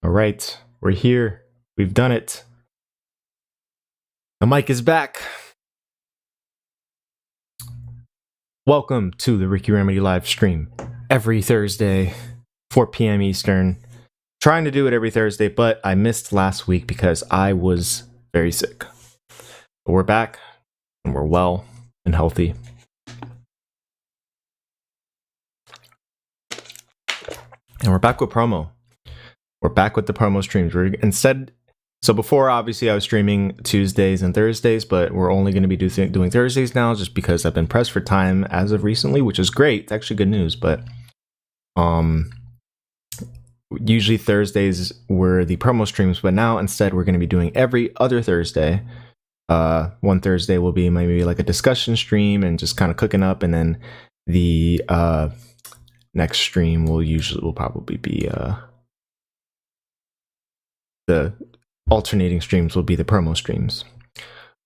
All right, we're here. We've done it. The mic is back. Welcome to the Ricky Remedy live stream every Thursday, 4 p.m. Eastern. Trying to do it every Thursday, but I missed last week because I was very sick. But we're back and we're well and healthy. And we're back with promo. We're back with the promo streams. So before, obviously, I was streaming Tuesdays and Thursdays, but we're only going to be doing Thursdays now just because I've been pressed for time as of recently, which is great. It's actually good news, but usually Thursdays were the promo streams, but now instead we're going to be doing every other Thursday. One Thursday will be maybe like a discussion stream and just kind of cooking up, and then the next stream will probably be the alternating streams will be the promo streams.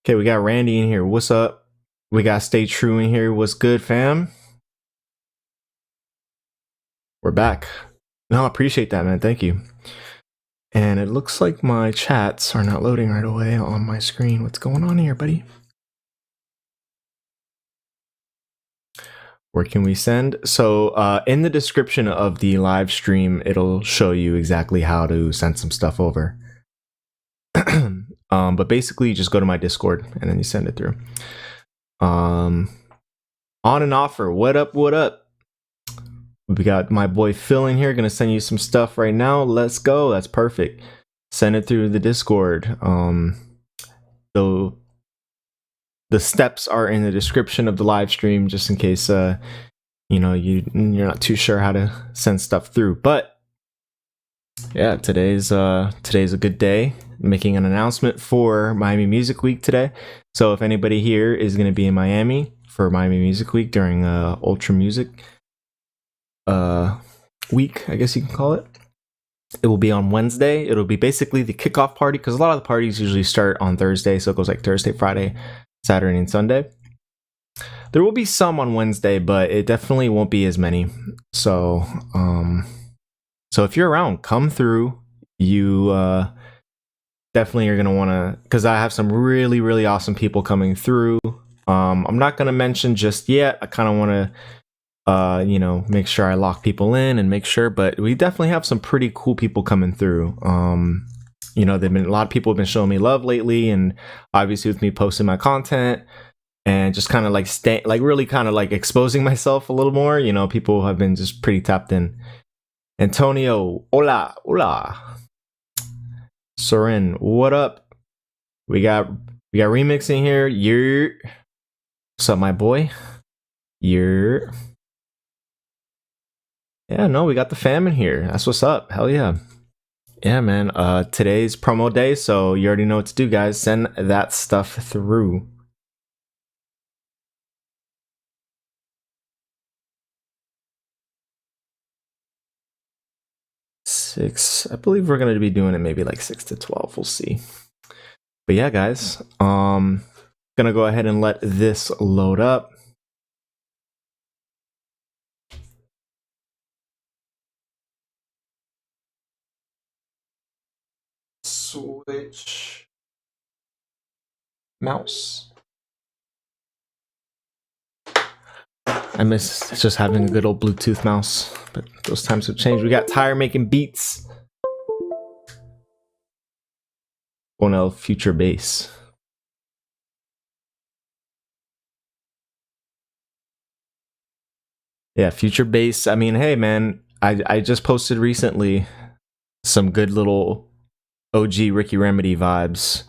Okay, we got Randy in here. What's up? We got Stay True in here. What's good, fam? We're back. No, I appreciate that, man. Thank you. And it looks like my chats are not loading right away on my screen. What's going on here, buddy? Where can we send? So in the description of the live stream, it'll show you exactly how to send some stuff over. But basically you just go to my Discord and then you send it through. On and offer. What up? We got my boy Phil in here, gonna send you some stuff right now. Let's go. That's perfect. Send it through the Discord. So the steps are in the description of the live stream, just in case you're not too sure how to send stuff through. But yeah, today's a good day. Making an announcement for Miami Music Week today. So if anybody here is going to be in Miami for Miami Music Week during Ultra Music week, I guess you can call it. It will be on Wednesday. It'll be basically the kickoff party, because a lot of the parties usually start on Thursday, so it goes like Thursday, Friday, Saturday, and Sunday. There will be some on Wednesday, but it definitely won't be as many. So if you're around, come through. You definitely are going to want to, because I have some really, really awesome people coming through. I'm not going to mention just yet. I kind of want to, make sure I lock people in and make sure, but we definitely have some pretty cool people coming through. A lot of people have been showing me love lately, and obviously with me posting my content and just kind of really kind of like exposing myself a little more, people have been just pretty tapped in. Antonio, hola. Soren, what up? We got Remix in here. What's up, my boy? Yeah, no, we got the fam in here. That's what's up. Hell yeah. Yeah, man. Today's promo day, so you already know what to do, guys. Send that stuff through. I believe we're gonna be doing it maybe like 6 to 12. We'll see. But yeah, guys, gonna go ahead and let this load up. Switch mouse. I miss just having a good old Bluetooth mouse, but those times have changed. We got Tire making beats. Bonell Future Bass. Yeah, Future Bass. I mean, hey man, I just posted recently some good little OG Ricky Remedy vibes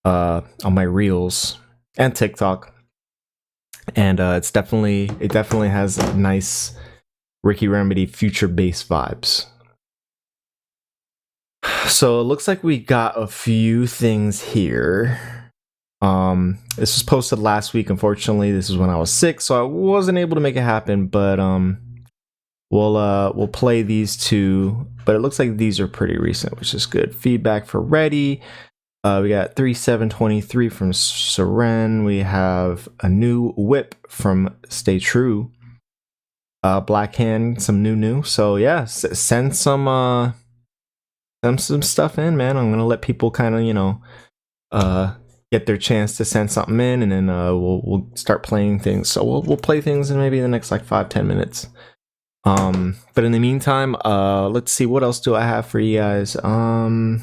on my reels and TikTok. And it definitely has nice Ricky Remedy Future Bass vibes. So it looks like we got a few things here. This was posted last week. Unfortunately, this is when I was sick, so I wasn't able to make it happen. But we'll play these two. But it looks like these are pretty recent, which is good. Feedback for Ready. We got 3723 from Seren. We have a new whip from Stay True. Black Hand, some new. So yeah, send some send some stuff in, man. I'm gonna let people kind of, get their chance to send something in, and then we'll start playing things. So we'll play things in maybe the next like 5-10 minutes. But in the meantime, let's see, what else do I have for you guys? The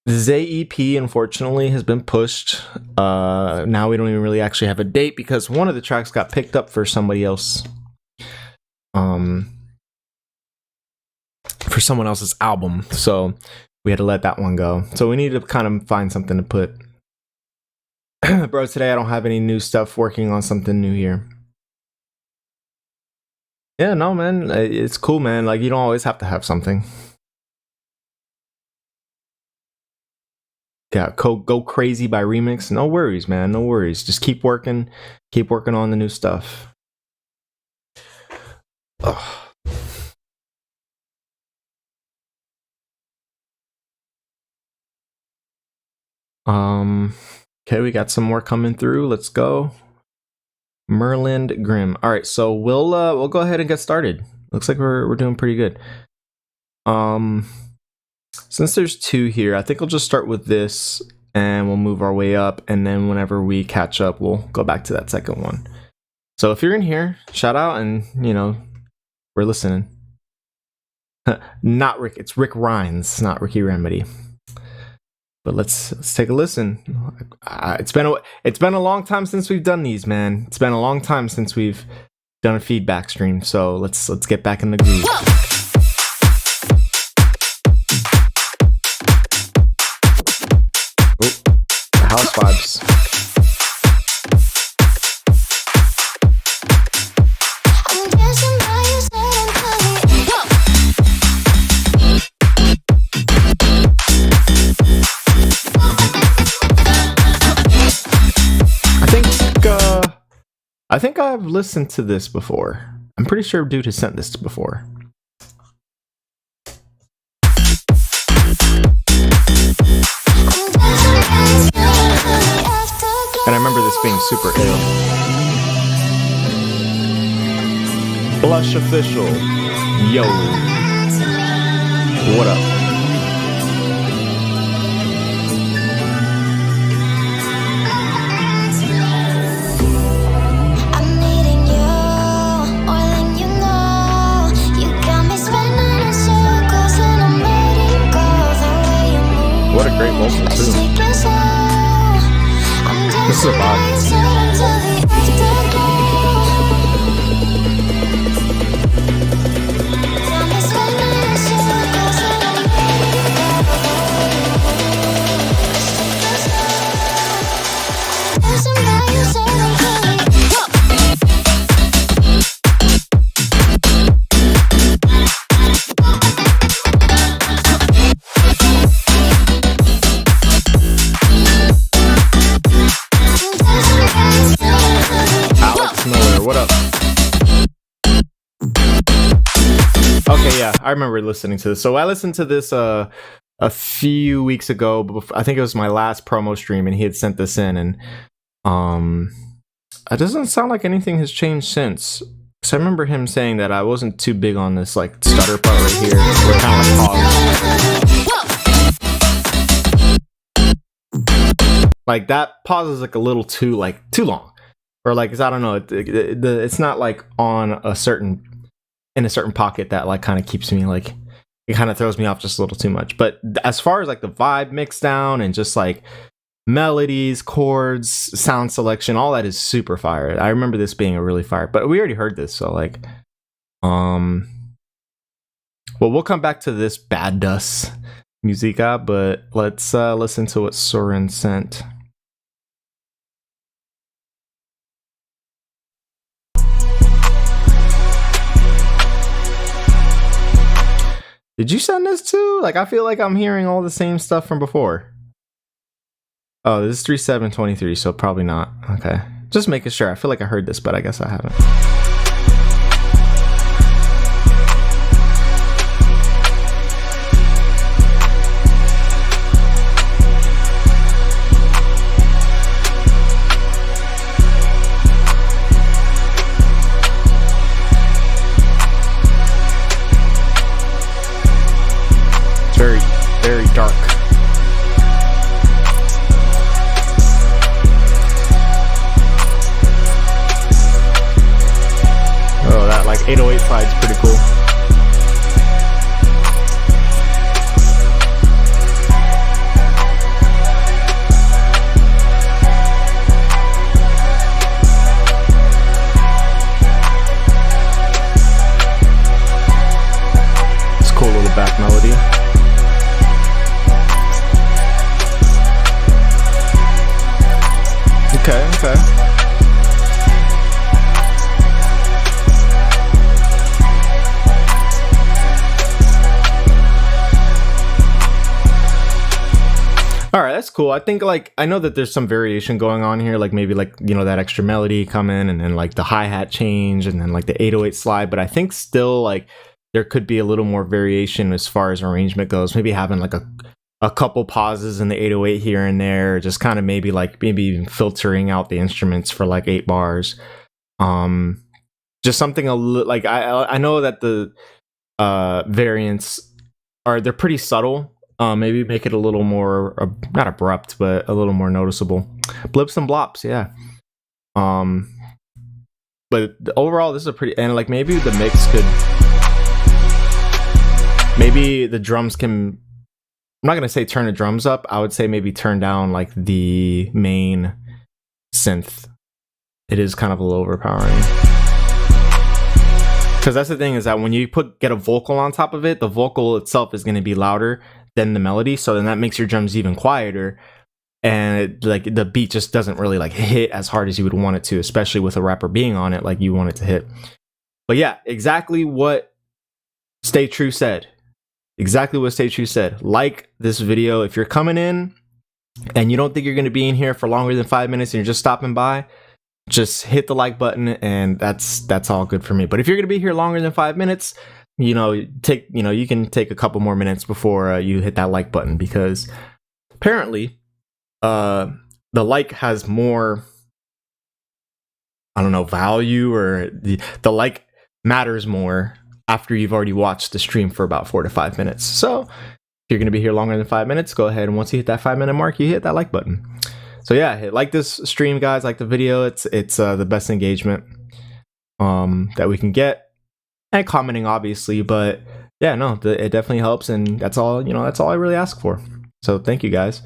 Zay EP, unfortunately, has been pushed. Now we don't even really actually have a date because one of the tracks got picked up for somebody else. For someone else's album. So we had to let that one go. So we need to kind of find something to put. Bro, today I don't have any new stuff, working on something new here. Yeah, no, man. It's cool, man. Like, you don't always have to have something. Yeah, Go Crazy by Remix. No worries, man. No worries. Just keep working. Keep working on the new stuff. Ugh. Okay, we got some more coming through. Let's go. Merlin Grimm. All right, so we'll go ahead and get started. Looks like we're doing pretty good. Since there's two here, I think I'll just start with this and we'll move our way up, and then whenever we catch up, we'll go back to that second one. So if you're in here, shout out, and we're listening. Not Rick, it's Rick Rhines, not Ricky Remedy. But let's take a listen. It's been a long time since we've done these, man. It's been a long time since we've done a feedback stream. So let's get back in the groove. Oh, the house vibes. I think I've listened to this before. I'm pretty sure dude has sent this before. And I remember this being super ill. Blush Official. Yo. What up? What a great vocal too. This is a vibe. Okay, yeah, I remember listening to this. So I listened to this a few weeks ago. Before, I think it was my last promo stream, and he had sent this in, and it doesn't sound like anything has changed since. So I remember him saying that I wasn't too big on this like stutter part right here. We're kind of like pause. Like that pause is like a little too long, or like I don't know. It's not like on in a certain pocket that like kind of keeps me like, it kind of throws me off just a little too much. But as far as like the vibe mix down and just like melodies, chords, sound selection, all that is super fire. I remember this being a really fire, but we already heard this, so like well, we'll come back to this Bad Dust Musica, but let's listen to what Soren sent. Did you send this too? Like, I feel like I'm hearing all the same stuff from before. Oh, this is 3723, so probably not. Okay. Just making sure. I feel like I heard this, but I guess I haven't. 808 slide's pretty cool. It's a cool little back melody. Okay. All right, that's cool. I think like I know that there's some variation going on here, like maybe like that extra melody come in, and then like the hi-hat change, and then like the 808 slide. But I think still like there could be a little more variation as far as arrangement goes. Maybe having like a couple pauses in the 808 here and there, just kind of maybe even filtering out the instruments for like 8 bars. Just something like I know that the variants they're pretty subtle. Maybe make it a little more not abrupt, but a little more noticeable. Blips and blops, yeah. But overall, this is a pretty, and like maybe the mix could, maybe the drums can. I'm not gonna say turn the drums up. I would say maybe turn down like the main synth. It is kind of a little overpowering. Because that's the thing, is that when you get a vocal on top of it, the vocal itself is going to be louder than the melody, so then that makes your drums even quieter, and like the beat just doesn't really like hit as hard as you would want it to, especially with a rapper being on it like you want it to hit. But yeah, exactly what Stay True said. Exactly what Stay True said. Like this video if you're coming in and you don't think you're going to be in here for longer than 5 minutes and you're just stopping by. Just hit the like button, and that's all good for me. But if you're gonna be here longer than 5 minutes, you can take a couple more minutes before you hit that like button, because apparently the like has more, I don't know, value, or the like matters more after you've already watched the stream for about 4 to 5 minutes. So if you're gonna be here longer than 5 minutes, go ahead, and once you hit that 5 minute mark, you hit that like button. So yeah, like this stream, guys, like the video. It's the best engagement that we can get, and commenting obviously, but yeah, no, it definitely helps, and that's all I really ask for. So thank you, guys.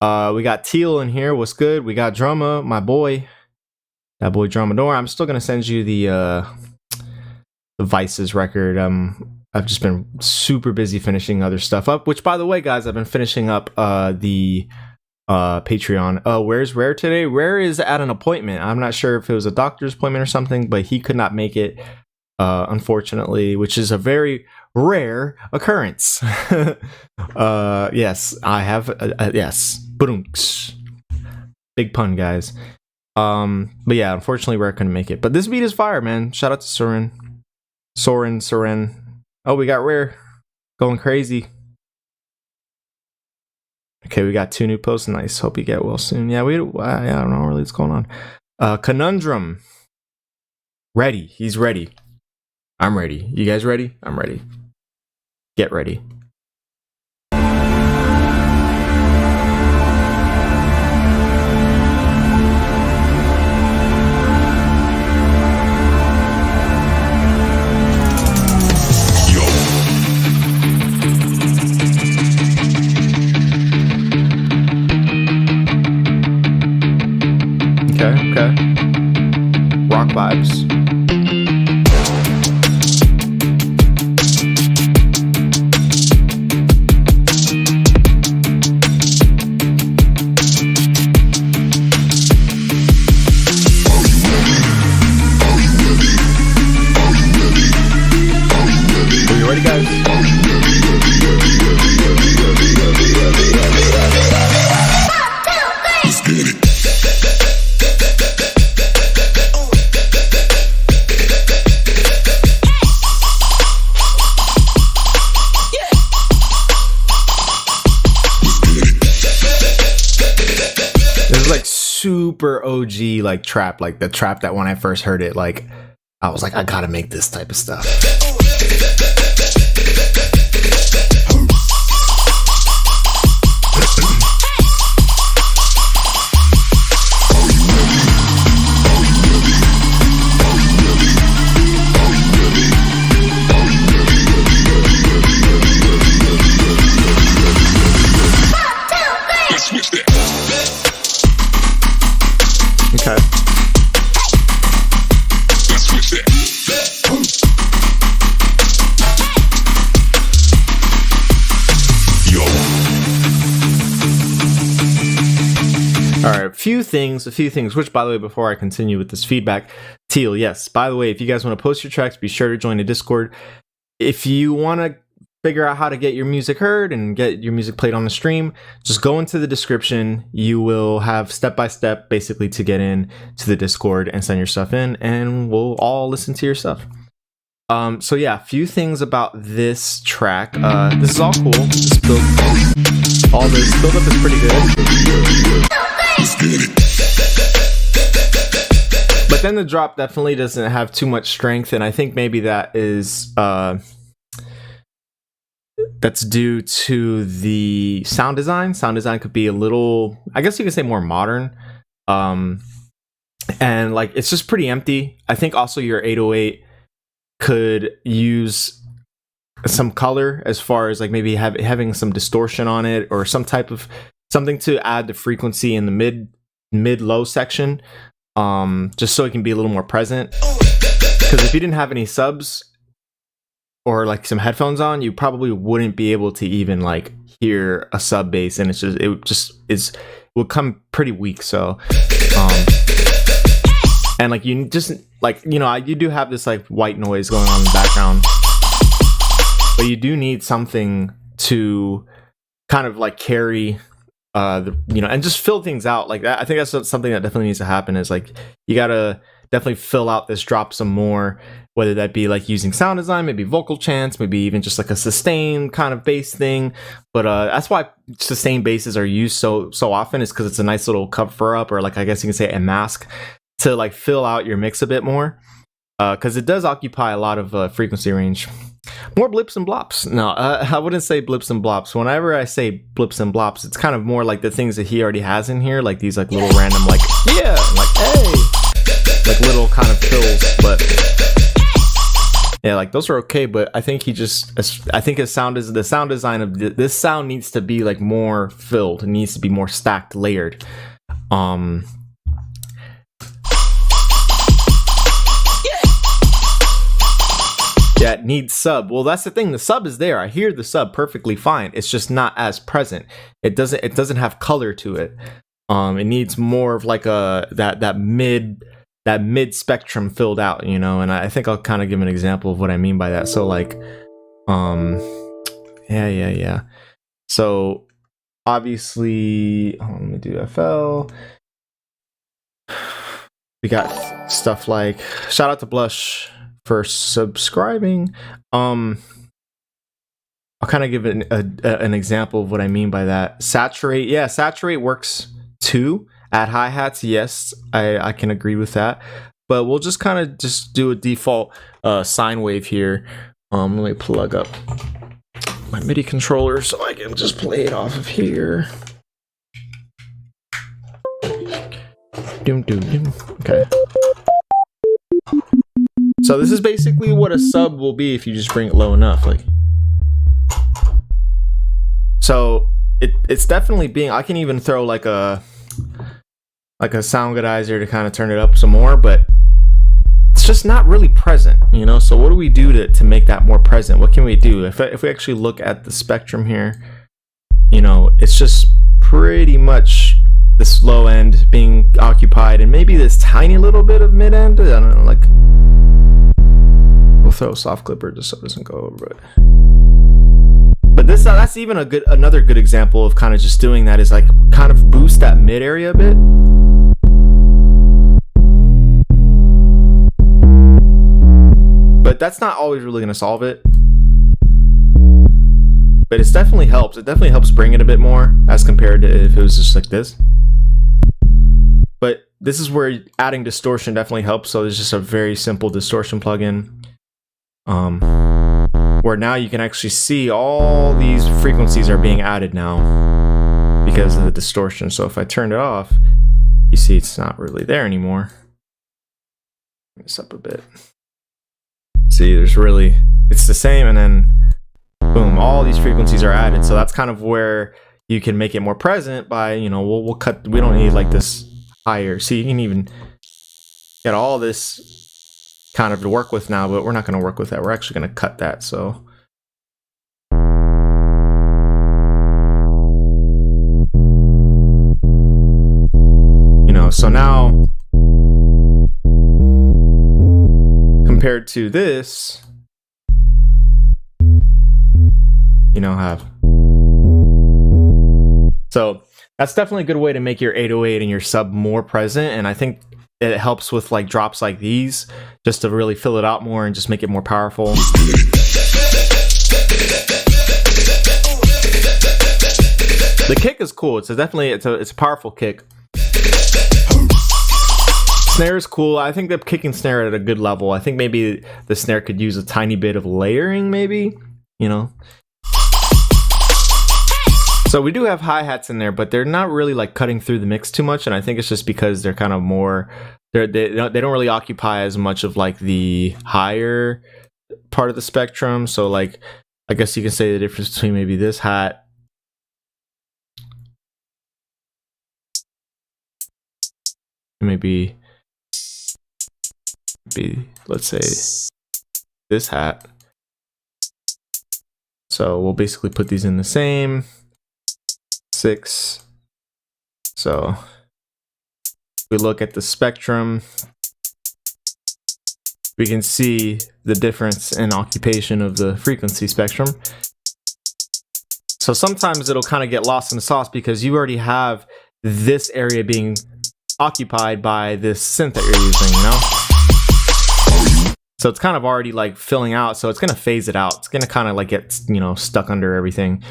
We got Teal in here. What's good? We got Drama, my boy, that boy Dramador. I'm still gonna send you the Vices record. I've just been super busy finishing other stuff up. Which, by the way, guys, I've been finishing up the Patreon. Where's Rare today? Rare is at an appointment. I'm not sure if it was a doctor's appointment or something, but he could not make it, unfortunately, which is a very rare occurrence. Yes, I have. Yes, Brunks. Big pun, guys. But yeah, unfortunately, Rare couldn't make it. But this beat is fire, man. Shout out to Soren. Oh, we got Rare going crazy. Okay, we got 2 new posts. Nice. Hope you get well soon. Yeah, I don't know really what's going on. Conundrum. Ready. He's ready. I'm ready. You guys ready? I'm ready. Get ready. Okay. Rock vibes. Are you ready, guys? Let's get it. Super OG like trap, like the trap that when I first heard it, like I was like, I gotta make this type of stuff. few things, which, by the way, before I continue with this feedback, Teal, yes, by the way, if you guys want to post your tracks, be sure to join the Discord. If you want to figure out how to get your music heard and get your music played on the stream, just go into the description. You will have step-by-step basically to get in to the Discord and send your stuff in, and we'll all listen to your stuff. So yeah, a few things about this track. This is all cool. All this build-up is pretty good. But then the drop definitely doesn't have too much strength, and I think maybe that is that's due to the sound design. Sound design could be a little, I guess you could say, more modern. And like it's just pretty empty. I think also your 808 could use some color as far as like maybe having some distortion on it or some type of something to add the frequency in the mid-low section, just so it can be a little more present. Because if you didn't have any subs or like some headphones on, you probably wouldn't be able to even like hear a sub bass, and it would come pretty weak. So and like you just like, you know, you do have this like white noise going on in the background, but you do need something to kind of like carry and just fill things out like that. I think that's something that definitely needs to happen, is like you gotta definitely fill out this drop some more, whether that be like using sound design, maybe vocal chants, maybe even just like a sustained kind of bass thing. But that's why sustained basses are used so often, is because it's a nice little cover up, or like I guess you can say a mask, to like fill out your mix a bit more, because it does occupy a lot of frequency range. More blips and blops. No, I wouldn't say blips and blops. Whenever I say blips and blops, it's kind of more like the things that he already has in here, like these like little random like yeah, like hey, like little kind of fills. But yeah, like those are okay. But I think I think his sound is the sound design of this sound needs to be like more filled. It needs to be more stacked, layered. Yeah, it needs sub. Well, that's the thing. The sub is there. I hear the sub perfectly fine. It's just not as present. It doesn't have color to it. It needs more of like that mid spectrum filled out, you know. And I think I'll kind of give an example of what I mean by that. So like, yeah. So obviously, let me do FL. We got stuff like, shout out to Blush for subscribing. I'll kind of give an example of what I mean by that. Saturate, yeah, saturate works too. At hi-hats, yes, I can agree with that. But we'll just kind of just do a default sine wave here. Let me plug up my MIDI controller so I can just play it off of here. Okay. So this is basically what a sub will be if you just bring it low enough, like. So it's definitely being. I can even throw like a Soundgoodizer to kind of turn it up some more, but it's just not really present, you know. So what do we do to make that more present? What can we do if we actually look at the spectrum here? You know, it's just pretty much this low end being occupied, and maybe this tiny little bit of mid end. I don't know, like. We'll throw a soft clipper just so it doesn't go over it. But that's even another good example of kind of just doing that, is like kind of boost that mid area a bit. But that's not always really going to solve it. But it definitely helps. It definitely helps bring it a bit more as compared to if it was just like this. But this is where adding distortion definitely helps. So there's just a very simple distortion plugin. Where now you can actually see all these frequencies are being added now because of the distortion. So if I turned it off, you see it's not really there anymore. Bring this up a bit. See, it's the same, and then boom, all these frequencies are added. So that's kind of where you can make it more present by, you know, we'll cut. We don't need like this higher. See, you can even get all this kind of to work with now, but we're not going to work with that. We're actually going to cut that. So So now compared to this, have. So that's definitely a good way to make your 808 and your sub more present. And I think it helps with like drops like these, just to really fill it out more and just make it more powerful. The kick is cool. It's a powerful kick. Snare is cool. I think the kick and snare are at a good level. I think maybe the snare could use a tiny bit of layering, maybe, So we do have hi-hats in there, but they're not really like cutting through the mix too much, and I think it's just because they're kind of more, they don't really occupy as much of like the higher part of the spectrum. So like, I guess you can say the difference between maybe this hat maybe let's say this hat. So we'll basically put these in the same 6. So we look at the spectrum, we can see the difference in occupation of the frequency spectrum. So sometimes it'll kind of get lost in the sauce because you already have this area being occupied by this synth that you're using, So it's kind of already like filling out, so it's gonna phase it out. It's gonna kind of like get, stuck under everything.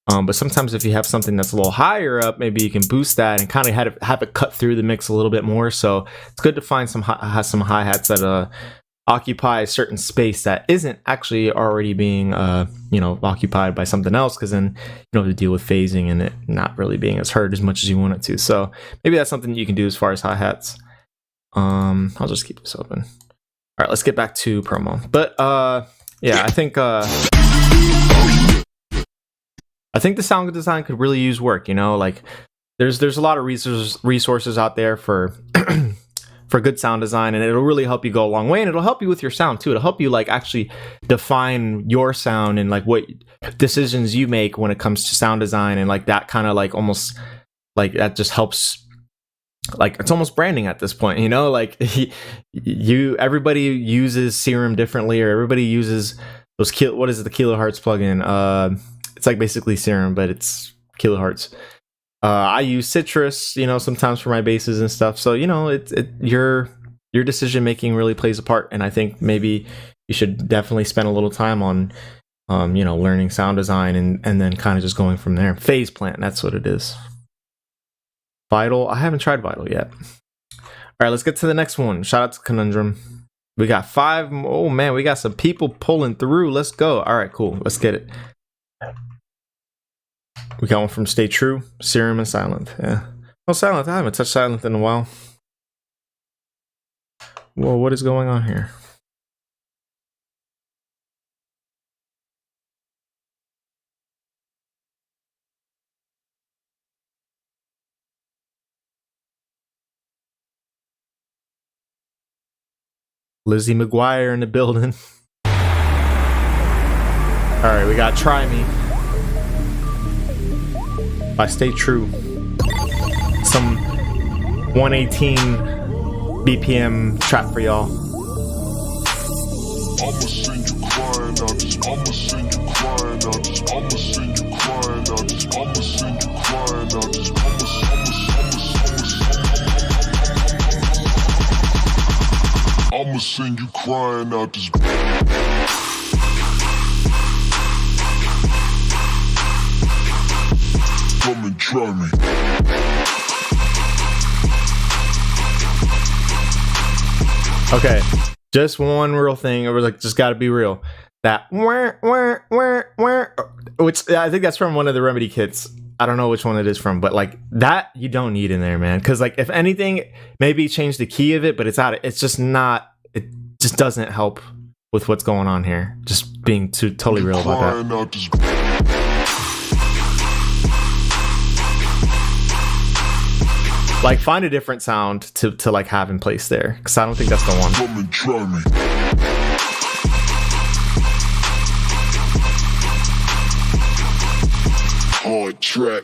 But sometimes if you have something that's a little higher up, maybe you can boost that and kind of have it cut through the mix a little bit more. So it's good to find some hi-hats that occupy a certain space that isn't actually already being occupied by something else, because then you don't have to deal with phasing and it not really being as heard as much as you want it to. So maybe that's something you can do as far as hi-hats. I'll just keep this open. All right, let's get back to promo. But yeah, I think the sound design could really use work. Like there's a lot of resources out there for for good sound design, and it'll really help you go a long way, and it'll help you with your sound too. It'll help you like actually define your sound and like what decisions you make when it comes to sound design, and like that kind of like almost like that just helps. Like it's almost branding at this point, like everybody uses Serum differently, or everybody uses those what is it, the Kilohertz plugin. It's like basically Serum, but it's Kilohertz. I use Citrus, sometimes for my basses and stuff. So your decision making really plays a part, and I think maybe you should definitely spend a little time on learning sound design and then kind of just going from there. Phase Plant, that's what it is. Vital, I haven't tried Vital yet. All right, let's get to the next one. Shout out to Conundrum. We got 5. Oh man, we got some people pulling through. Let's go. All right, cool. Let's get it. We got one from Stay True, Serum, and Silent. Yeah. Oh, Silent. I haven't touched Silent in a while. Whoa, what is going on here? Lizzie McGuire in the building. All right, we got Try Me by Stay True. Some 118 BPM trap for y'all. I'ma send you crying out this, I'ma send you crying out this, I'ma send you crying out this, I'ma send you crying out this, I'ma send you crying out this. Come and try me. Okay, just one real thing. It was like, just gotta be real. That which I think that's from one of the Remedy kits. I don't know which one it is from, but like that you don't need in there, man. Because like if anything, maybe change the key of it, but it's just not. It just doesn't help with what's going on here. Just being totally real about that. Like find a different sound to like have in place there, because I don't think that's the one. Come and try me. Hard track.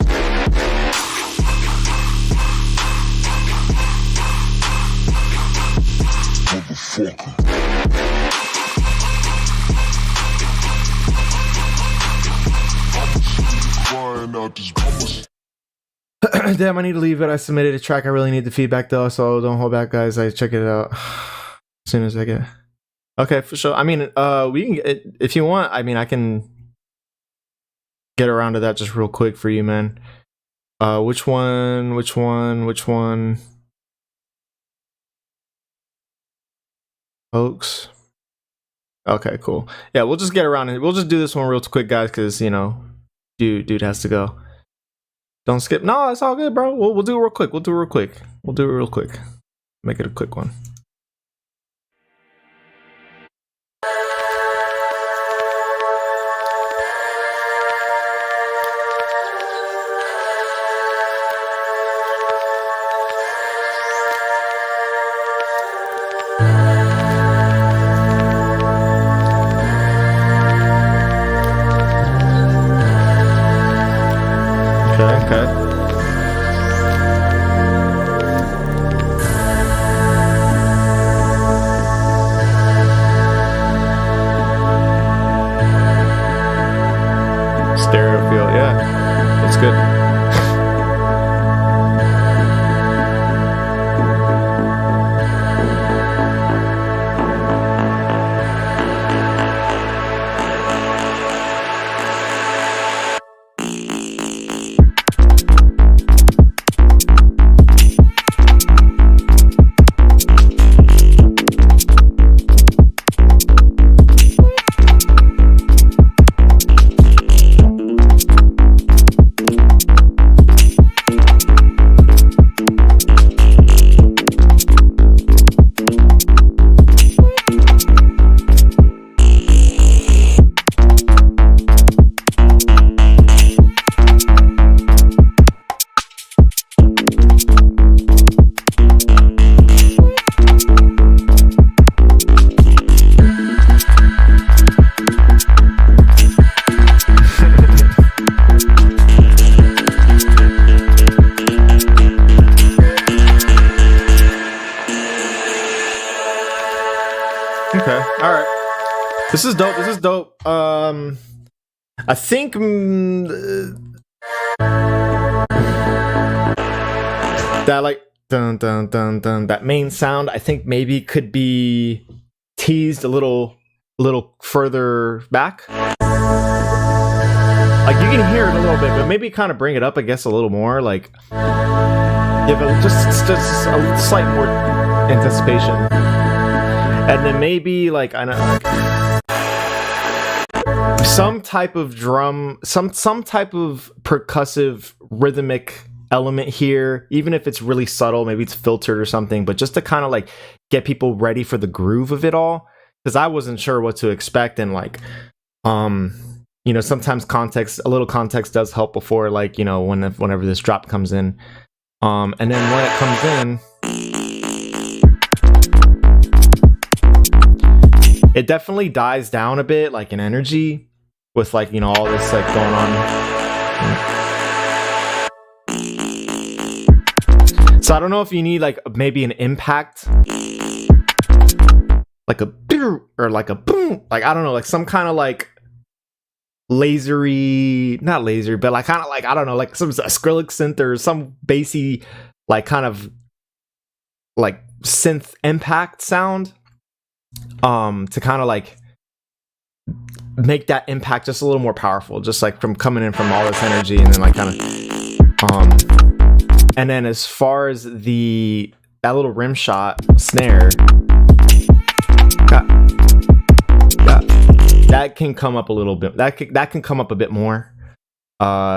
Damn, I need to leave it. I submitted a track. I really need the feedback though, so don't hold back, guys. I check it out as soon as I get. Okay, for sure. I mean, we can get, if you want. I mean, I can get around to that just real quick for you, man. Which one? Which one? Which one? Folks. Okay, cool. Yeah, we'll just get around it. We'll just do this one real quick, guys, because you know, dude has to go. Don't skip. No, it's all good, bro. We'll do it real quick. We'll do it real quick. We'll do it real quick. Make it a quick one. This is dope. This is dope. I think that like dun dun dun dun that main sound I think maybe could be teased a little further back. Like you can hear it a little bit, but maybe kind of bring it up, I guess, a little more. Like give it just a slight more anticipation, and then maybe like I know. Some type of drum, some type of percussive rhythmic element here, even if it's really subtle, maybe it's filtered or something, but just to kind of like get people ready for the groove of it all, because I wasn't sure what to expect. And like you know, sometimes a little context does help before, like, you know, whenever this drop comes in, and then when it comes in, it definitely dies down a bit, like in energy, with like, you know, all this like going on. So I don't know if you need like maybe an impact, like a or like a boom, like I don't know, like some kind of like lasery, not laser, but like kind of like, I don't know, like some Skrillex synth or some bassy, like kind of like synth impact sound, to kind of like make that impact just a little more powerful, just like from coming in from all this energy, and then like kind of and then as far as that little rim shot snare, that can come up a little bit, that can come up a bit more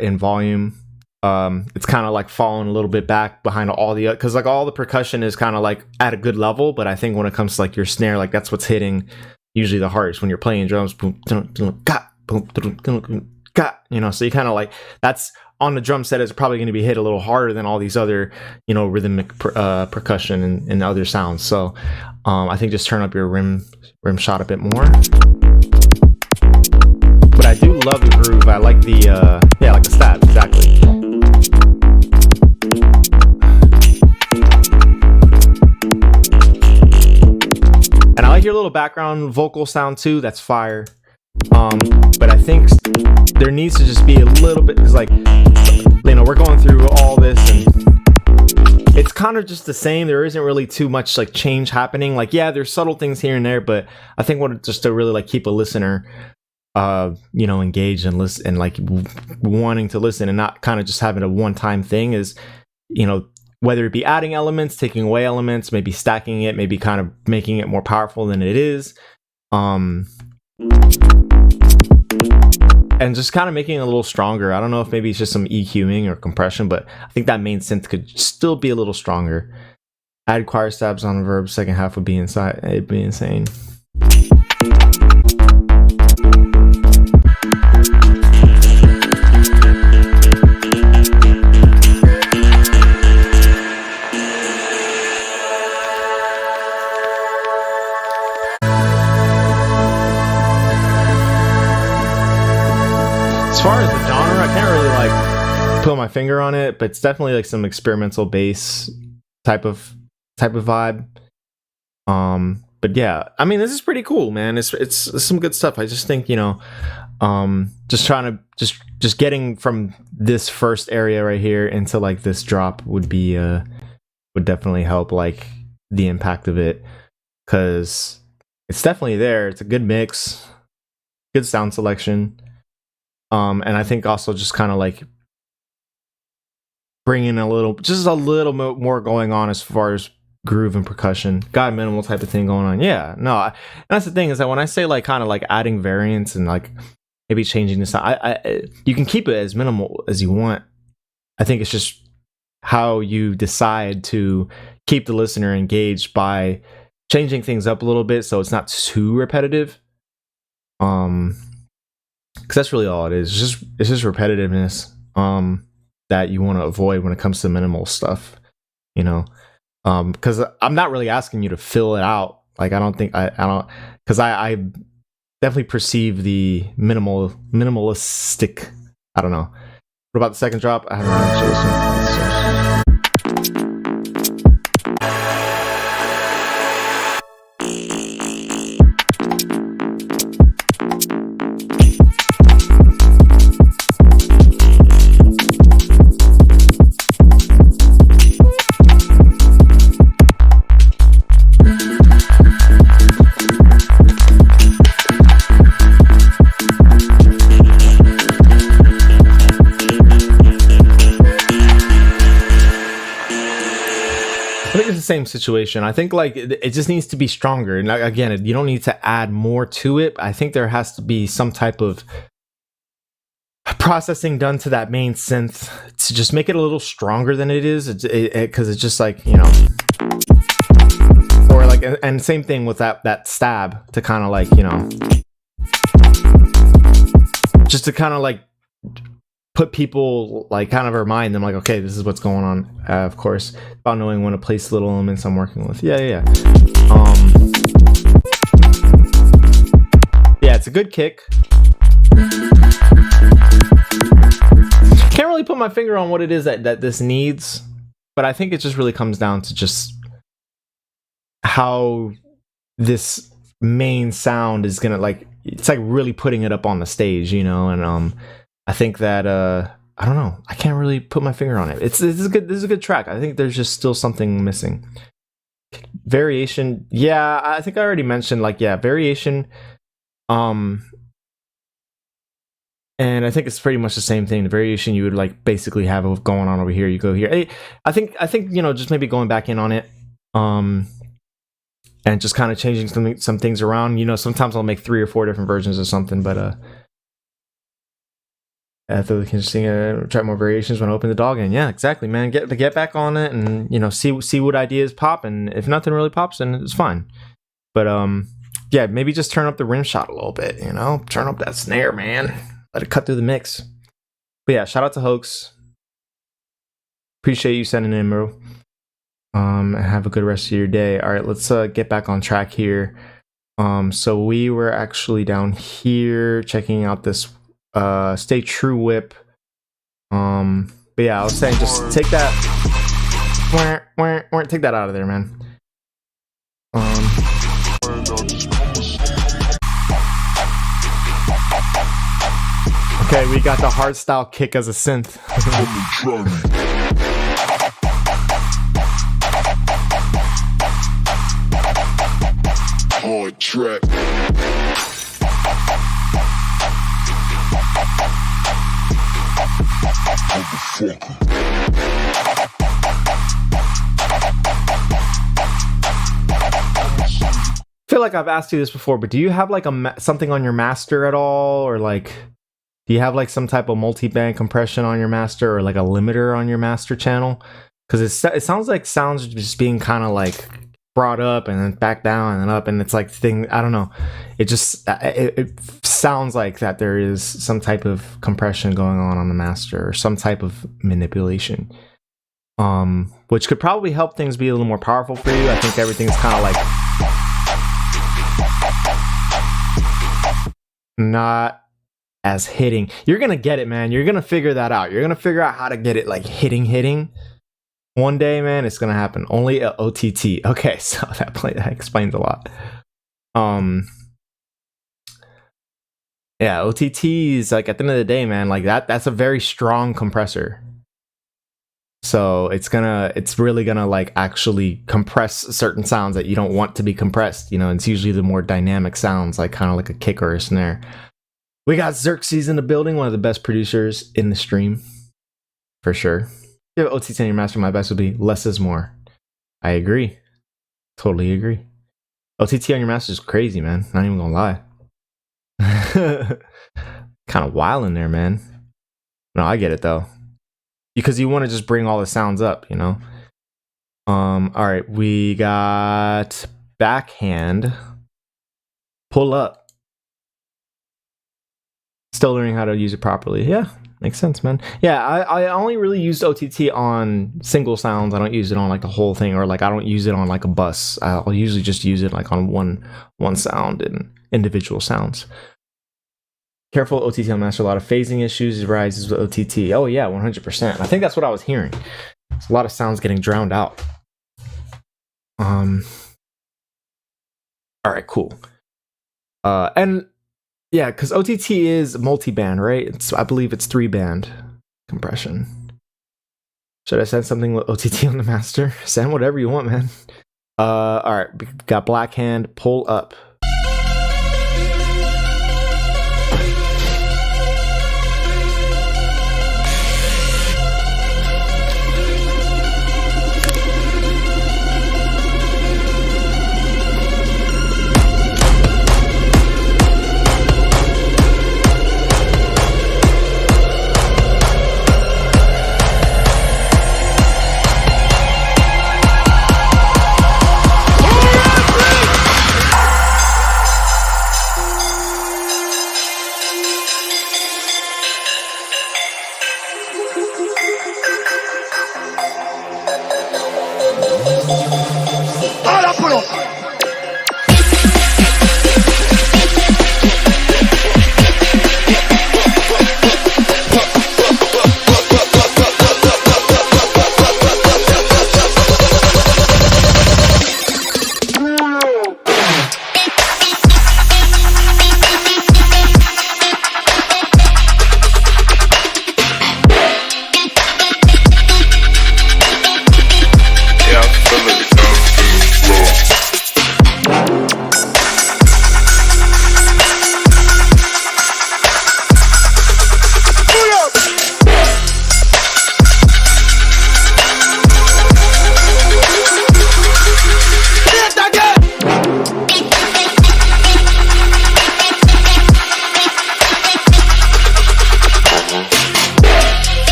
in volume. It's kind of like falling a little bit back behind all the, because like all the percussion is kind of like at a good level, but I think when it comes to like your snare, like that's what's hitting usually the hardest when you're playing drums. Boom, boom, you know, so you kind of like, that's on the drum set is probably going to be hit a little harder than all these other, you know, rhythmic percussion and other sounds. So I think just turn up your rim shot a bit more. But I do love the groove. I like the yeah, like the stats, exactly. like your little background vocal sound too. That's fire. But I think there needs to just be a little bit, because like, you know, we're going through all this and it's kind of just the same. There isn't really too much like change happening. Like, yeah, there's subtle things here and there, but I think what just to really like keep a listener, you know, engaged and listen and like wanting to listen and not kind of just having a one-time thing is, you know, whether it be adding elements, taking away elements, maybe stacking it, maybe kind of making it more powerful than it is. And just kind of making it a little stronger. I don't know if maybe it's just some EQing or compression, but I think that main synth could still be a little stronger. Add choir stabs on verb, second half would be inside. It'd be insane. As far as the genre, I can't really like put my finger on it, but it's definitely like some experimental bass type of vibe. But yeah, I mean, this is pretty cool, man. It's some good stuff. I just think, you know, just trying to just getting from this first area right here into like this drop would be would definitely help like the impact of it, because it's definitely there. It's a good mix, good sound selection. And I think also just kind of like bringing just a little more going on as far as groove and percussion, got a minimal type of thing going on. Yeah, no, that's the thing is that when I say like kind of like adding variants and like maybe changing the sound, I you can keep it as minimal as you want. I think it's just how you decide to keep the listener engaged by changing things up a little bit so it's not too repetitive. Because that's really all it is. It's just repetitiveness that you want to avoid when it comes to minimal stuff, you know. Because I'm not really asking you to fill it out. Like I don't, because I definitely perceive the minimalistic. I don't know. What about the second drop? I haven't actually listened. Same situation. I think like it just needs to be stronger, and again, you don't need to add more to it. I think there has to be some type of processing done to that main synth to just make it a little stronger than it is, because it's just like, you know, or like, and same thing with that stab to kind of like, you know, just to kind of like put people, like kind of remind them like, okay, this is what's going on. Of course, about knowing when to place little elements I'm working with. Yeah. Yeah, it's a good kick. Can't really put my finger on what it is that this needs, but I think it just really comes down to just how this main sound is gonna like, it's like really putting it up on the stage, you know. And I think that I don't know. I can't really put my finger on it. This is a good track. I think there's just still something missing. Variation, yeah. I think I already mentioned like, yeah, variation. And I think it's pretty much the same thing. The variation you would like basically have going on over here. You go here. I think you know, just maybe going back in on it. And just kind of changing some things around. You know, sometimes I'll make 3 or 4 different versions of something, but after we can try more variations when I open the dog in. Yeah, exactly, man. Get back on it, and you know, see what ideas pop, and if nothing really pops, then it's fine. But yeah, maybe just turn up the rim shot a little bit. You know, turn up that snare, man. Let it cut through the mix. But yeah, shout out to Hoax. Appreciate you sending in, bro. Have a good rest of your day. All right, let's get back on track here. So we were actually down here checking out this Stay True whip. But yeah, I was saying just take that take that out of there, man. Okay, we got the hardstyle kick as a synth. Hard track. I feel like I've asked you this before, but do you have like something on your master at all, or like do you have like some type of multi-band compression on your master, or like a limiter on your master channel? Because it sounds like sounds just being kind of like brought up and then back down and then up, and it's like I don't know. It just it sounds like that there is some type of compression going on the master, or some type of manipulation, which could probably help things be a little more powerful for you. I think everything's kind of like not as hitting. You're gonna get it, man. You're gonna figure that out. You're gonna figure out how to get it like hitting one day, man. It's gonna happen. Only at OTT. Okay, so that explains a lot. Yeah, OTT is like, at the end of the day, man, like that's a very strong compressor. So it's really gonna like actually compress certain sounds that you don't want to be compressed. You know, it's usually the more dynamic sounds, like kind of like a kick or a snare. We got Xerxes in the building, one of the best producers in the stream, for sure. If you have OTT on your master, my advice would be less is more. I agree. Totally agree. OTT on your master is crazy, man. Not even gonna lie. Kind of wild in there, man. No, I get it though. Because you want to just bring all the sounds up, you know? All right, we got backhand. Pull up. Still learning how to use it properly. Yeah, makes sense, man. Yeah, I only really used OTT on single sounds. I don't use it on like the whole thing, or like I don't use it on like a bus. I'll usually just use it like on one sound and individual sounds. Careful, OTT on master, a lot of phasing issues arises with OTT. Oh yeah, 100%. I think that's what I was hearing. It's a lot of sounds getting drowned out. All right, cool. And yeah, because OTT is multi-band, right? I believe it's 3-band compression. Should I send something with OTT on the master? Send whatever you want, man. All right, we got Blackhand, pull up.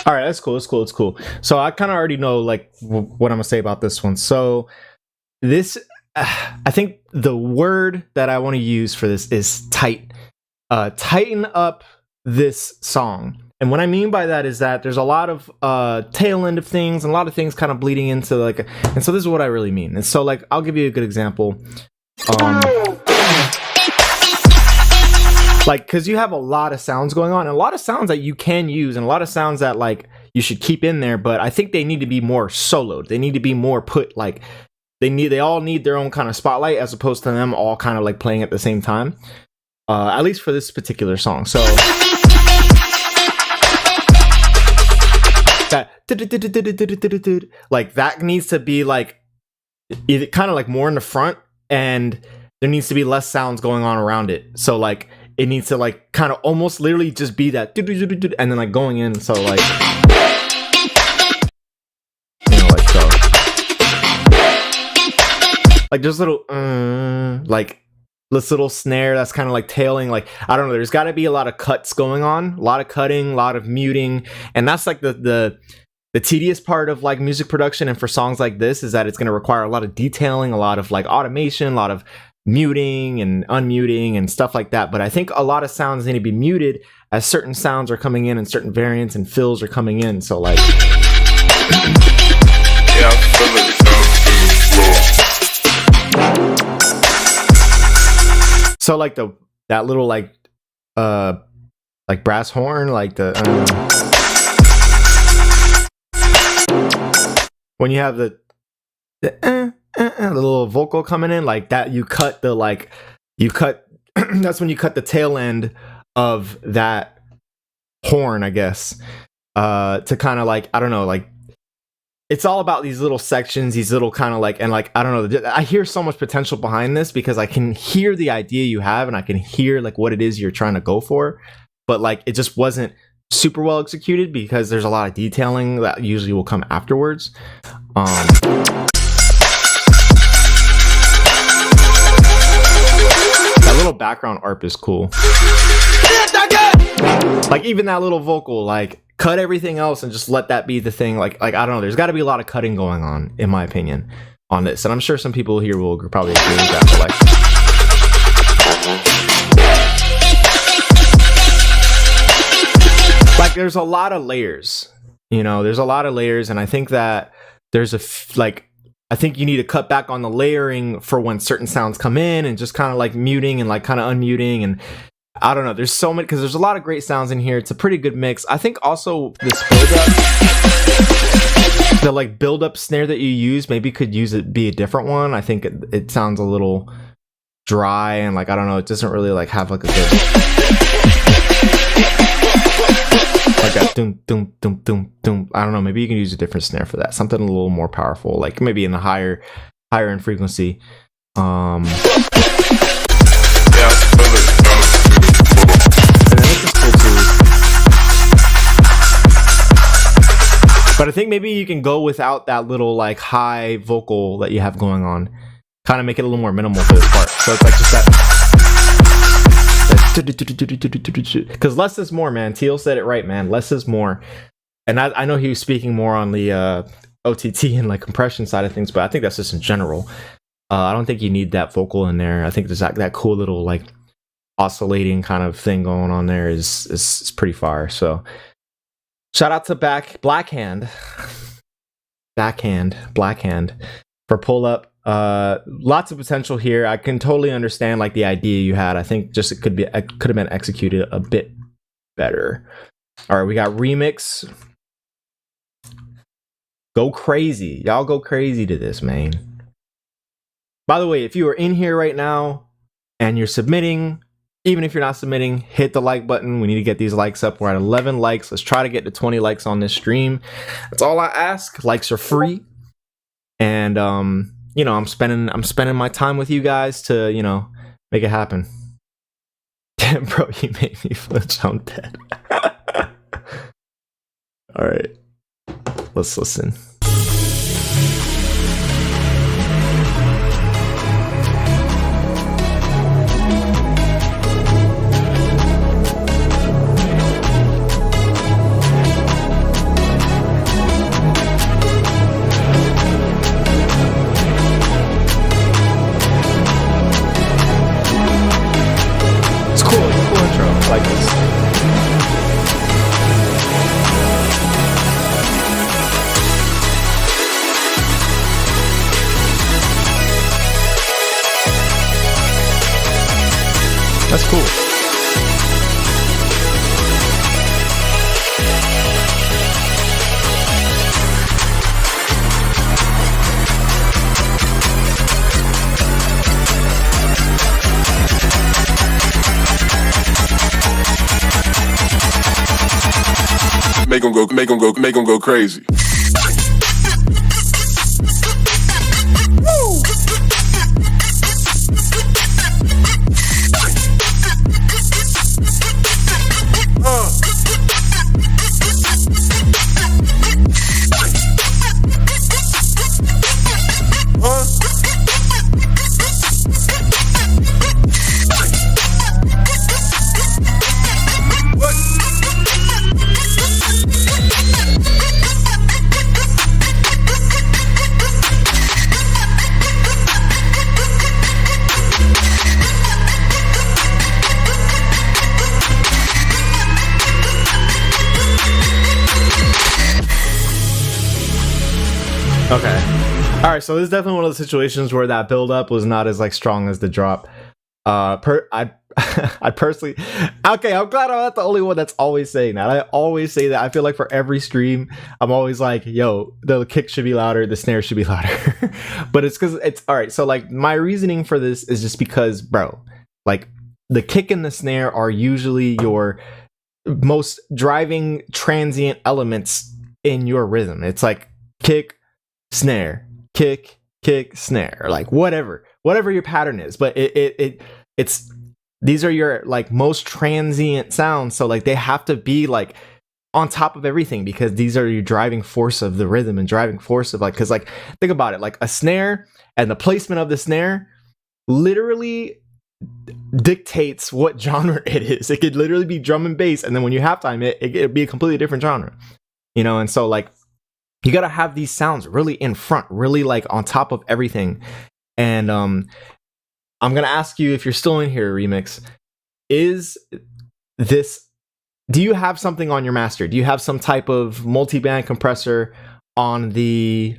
All right, that's cool. That's cool. It's cool. So I kind of already know like what I'm gonna say about this one. So this, I think the word that I want to use for this is tight. Tighten up this song. And what I mean by that is that there's a lot of tail end of things and a lot of things kind of bleeding into like, and so this is what I really mean. And so like, I'll give you a good example. Like, because you have a lot of sounds going on, and a lot of sounds that you can use, and a lot of sounds that like you should keep in there, but I think they need to be more soloed. They need to be more put like they all need their own kind of spotlight, as opposed to them all kind of like playing at the same time. At least for this particular song. So that like that needs to be like either kind of like more in the front, and there needs to be less sounds going on around it. So like it needs to like kind of almost literally just be that and then like going in. So like, you know, like so, like just little like this little snare that's kind of like tailing. Like I don't know. There's got to be a lot of cuts going on, a lot of cutting, a lot of muting, and that's like the tedious part of like music production. And for songs like this, is that it's going to require a lot of detailing, a lot of like automation, a lot of muting and unmuting and stuff like that. But I think a lot of sounds need to be muted as certain sounds are coming in and certain variants and fills are coming in. So like, yeah, so like that little like brass horn, like the when you have the little vocal coming in like that, you cut that's when you cut the tail end of that horn, I guess, to kind of like, I don't know, like it's all about these little sections, these little kind of like, and like, I don't know, I hear so much potential behind this because I can hear the idea you have and I can hear like what it is you're trying to go for, but like it just wasn't super well executed because there's a lot of detailing that usually will come afterwards. That little background arp is cool. Like even that little vocal, like cut everything else and just let that be the thing. Like I don't know, there's got to be a lot of cutting going on, in my opinion, on this. And I'm sure some people here will probably agree with that. But like there's a lot of layers, you know, there's a lot of layers. And I think that there's I think you need to cut back on the layering for when certain sounds come in and just kind of like muting and like kind of unmuting. And I don't know, there's so many, because there's a lot of great sounds in here. It's a pretty good mix. I think also this the like build up snare that you use, maybe could be a different one. I think it sounds a little dry and like, I don't know, it doesn't really like have like a good, like that doom doom doom doom doom. I don't know, maybe you can use a different snare for that, something a little more powerful, like maybe in the higher in frequency. And then this is cool too. But I think maybe you can go without that little like high vocal that you have going on, kind of make it a little more minimal for this part. So it's like just that, because less is more, man. Teal said it right, man. Less is more. And I know he was speaking more on the OTT and like compression side of things, but I think that's just in general. I don't think you need that vocal in there. I think there's that cool little like oscillating kind of thing going on there is pretty fire. So shout out to Blackhand for Pull Up. Lots of potential here. I can totally understand like the idea you had. I think just it could have been executed a bit better. All right, we got Remix. Go crazy. Y'all go crazy to this, man. By the way, if you are in here right now and you're submitting, even if you're not submitting, hit the like button. We need to get these likes up. We're at 11 likes. Let's try to get to 20 likes on this stream. That's all I ask. Likes are free. And you know, I'm spending my time with you guys to, you know, make it happen. Damn, bro, you made me flinch. I'm dead. All right, let's listen. make 'em go crazy. Okay. All right. So this is definitely one of the situations where that build up was not as like strong as the drop. I personally, okay, I'm glad I'm not the only one that's always saying that. I always say that. I feel like for every stream, I'm always like, yo, the kick should be louder, the snare should be louder. But it's because it's all right. So like my reasoning for this is just because, bro, like the kick and the snare are usually your most driving transient elements in your rhythm. It's like kick, snare, kick, snare, or like whatever your pattern is. But it's these are your like most transient sounds, so like they have to be like on top of everything because these are your driving force of the rhythm and driving force of like, because like think about it, like a snare and the placement of the snare literally dictates what genre it is. It could literally be drum and bass, and then when you halftime it'd be a completely different genre, you know. And so like you gotta have these sounds really in front, really like on top of everything. And I'm gonna ask you, if you're still in here, Remix, do you have something on your master? Do you have some type of multi-band compressor on the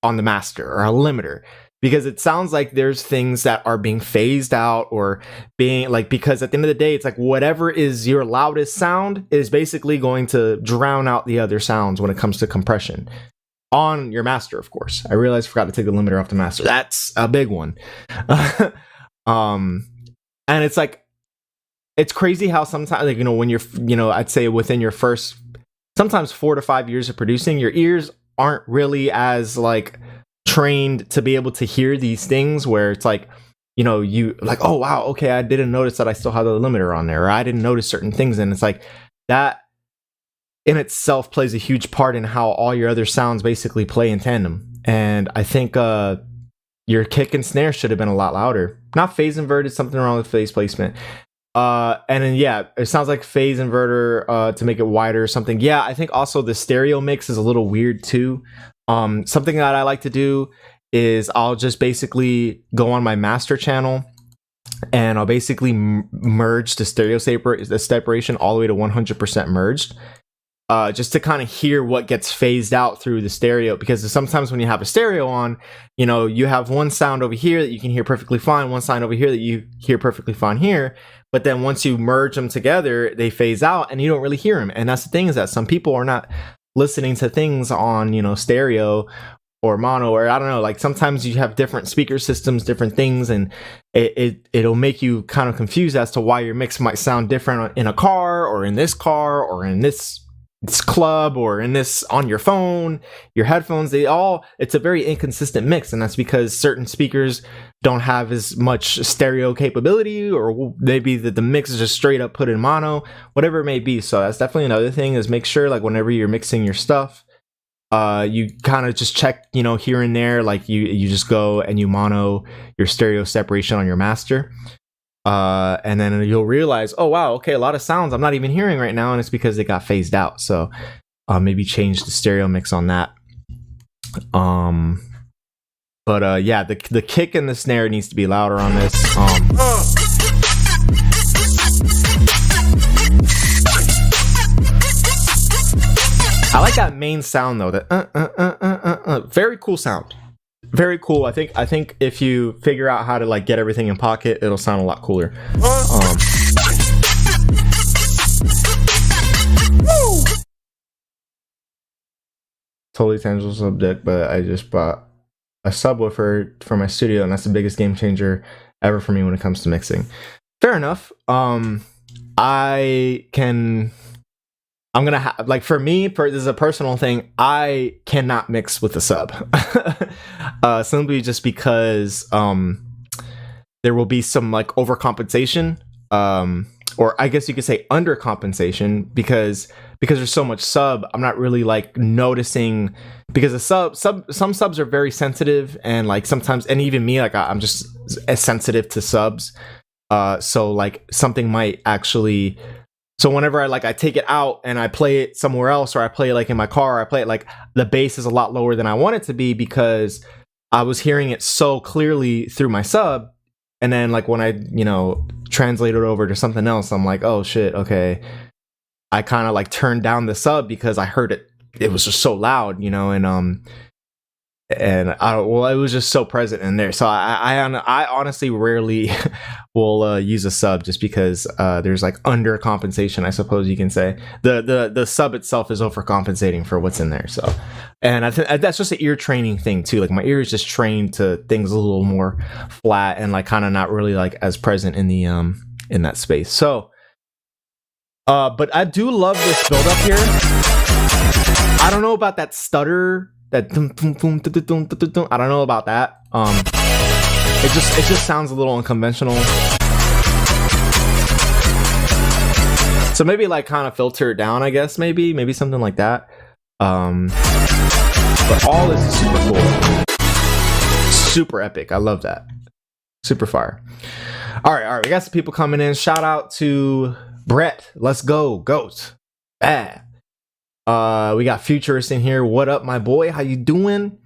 master or a limiter? Because it sounds like there's things that are being phased out or being like, because at the end of the day, it's like whatever is your loudest sound is basically going to drown out the other sounds when it comes to compression on your master, of course. I realized I forgot to take the limiter off the master. That's a big one. And it's like, it's crazy how sometimes, like, you know, when you're, you know, I'd say within your first, sometimes 4 to 5 years of producing, your ears aren't really as like trained to be able to hear these things where it's like, you know, you like, oh wow, okay, I didn't notice that I still had the limiter on there, or I didn't notice certain things. And it's like that in itself plays a huge part in how all your other sounds basically play in tandem. And I think your kick and snare should have been a lot louder. Not phase inverted, something wrong with phase placement. And then yeah, it sounds like phase inverter to make it wider or something. Yeah, I think also the stereo mix is a little weird too. Something that I like to do is I'll just basically go on my master channel and I'll basically merge the the separation all the way to 100% merged. Just to kind of hear what gets phased out through the stereo, because sometimes when you have a stereo on, you know, you have one sound over here that you can hear perfectly fine, one sound over here that you hear perfectly fine here, but then once you merge them together, they phase out and you don't really hear them. And that's the thing, is that some people are not listening to things on, you know, stereo or mono, or I don't know, like sometimes you have different speaker systems, different things, and it'll make you kind of confused as to why your mix might sound different in a car or in this car or in this club or in this on your phone, your headphones. It's a very inconsistent mix, and that's because certain speakers don't have as much stereo capability, or maybe the mix is just straight up put in mono, whatever it may be. So that's definitely another thing, is make sure like whenever you're mixing your stuff, you kind of just check, you know, here and there, like you just go and you mono your stereo separation on your master. And then you'll realize, oh wow, okay, a lot of sounds I'm not even hearing right now, and it's because they got phased out. So maybe change the stereo mix on that. But yeah, the kick and the snare needs to be louder on this. I like that main sound though. That very cool sound. Very cool. I think if you figure out how to like get everything in pocket, it'll sound a lot cooler. Totally tangible subject, but I just bought a subwoofer for my studio, and that's the biggest game changer ever for me when it comes to mixing. Fair enough. I can I'm gonna like for me, this is a personal thing. I cannot mix with the sub, simply just because there will be some like overcompensation, or I guess you could say undercompensation because there's so much sub. I'm not really like noticing because the some subs are very sensitive, and like sometimes, and even me, like I'm just as sensitive to subs. So like something might actually. So whenever I take it out and I play it somewhere else, or I play it like in my car, or I play it like the bass is a lot lower than I want it to be because I was hearing it so clearly through my sub. And then like when I, translate it over to something else, I'm like, oh shit, okay. I kind of like turned down the sub because I heard it. It was just so loud, and it was just so present in there. So I honestly rarely will use a sub just because there's like undercompensation, I suppose you can say. The sub itself is overcompensating for what's in there. So, and I think that's just an ear training thing too. Like my ear is just trained to things a little more flat and like kind of not really like as present in the in that space. So, but I do love this build up here. I don't know about that stutter. That I don't know about that. It just sounds a little unconventional. So maybe like kind of filter it down, I guess. Maybe something like that. But all this is super cool, super epic. I love that. Super fire. All right. We got some people coming in. Shout out to Brett. Let's go, Goat. We got Futurist in here. What up, my boy? How you doing?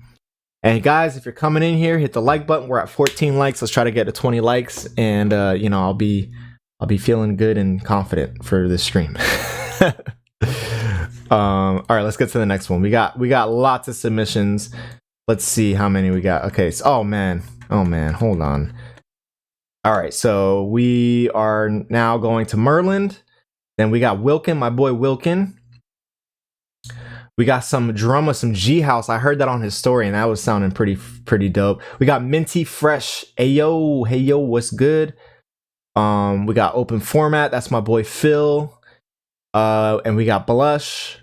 And guys, if you're coming in here, hit the like button. We're at 14 likes. Let's try to get to 20 likes, and I'll be feeling good and confident for this stream. All right, let's get to the next one. We got lots of submissions. Let's see how many we got. Okay, so, oh man, hold on. All right, so we are now going to Merland. Then we got Wilkin, my boy Wilkin. We got some drama, some G House. I heard that on his story, and that was sounding pretty dope. We got Minty Fresh. Hey yo, what's good? We got Open Format. That's my boy Phil. And we got Blush.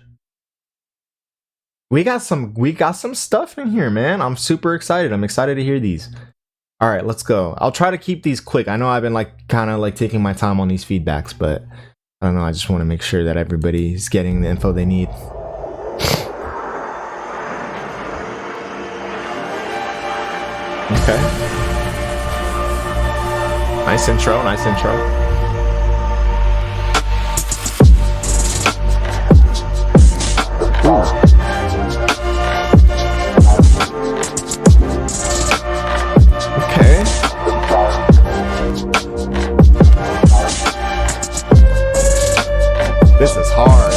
We got some stuff in here, man. I'm super excited. I'm excited to hear these. All right, let's go. I'll try to keep these quick. I know I've been like kind of like taking my time on these feedbacks, but I don't know. I just want to make sure that everybody's getting the info they need. Okay. Nice intro. Ooh. Okay. This is hard.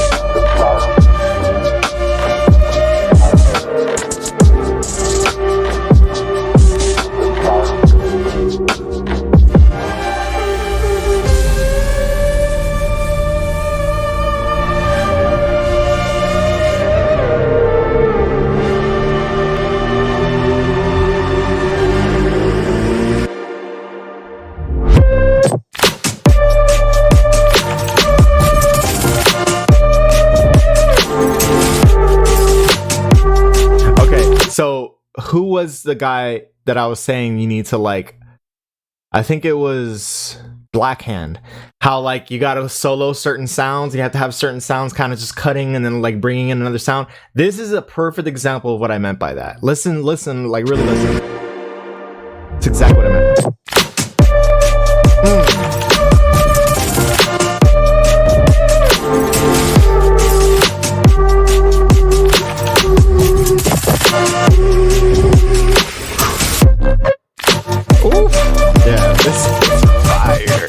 So who was the guy that I was saying you need to like? I think it was Blackhand. How like you gotta solo certain sounds, you have to have certain sounds kind of just cutting and then like bringing in another sound. This is a perfect example of what I meant by that. Listen, like really listen. It's exactly what I meant. Ooh. Yeah, this is fire.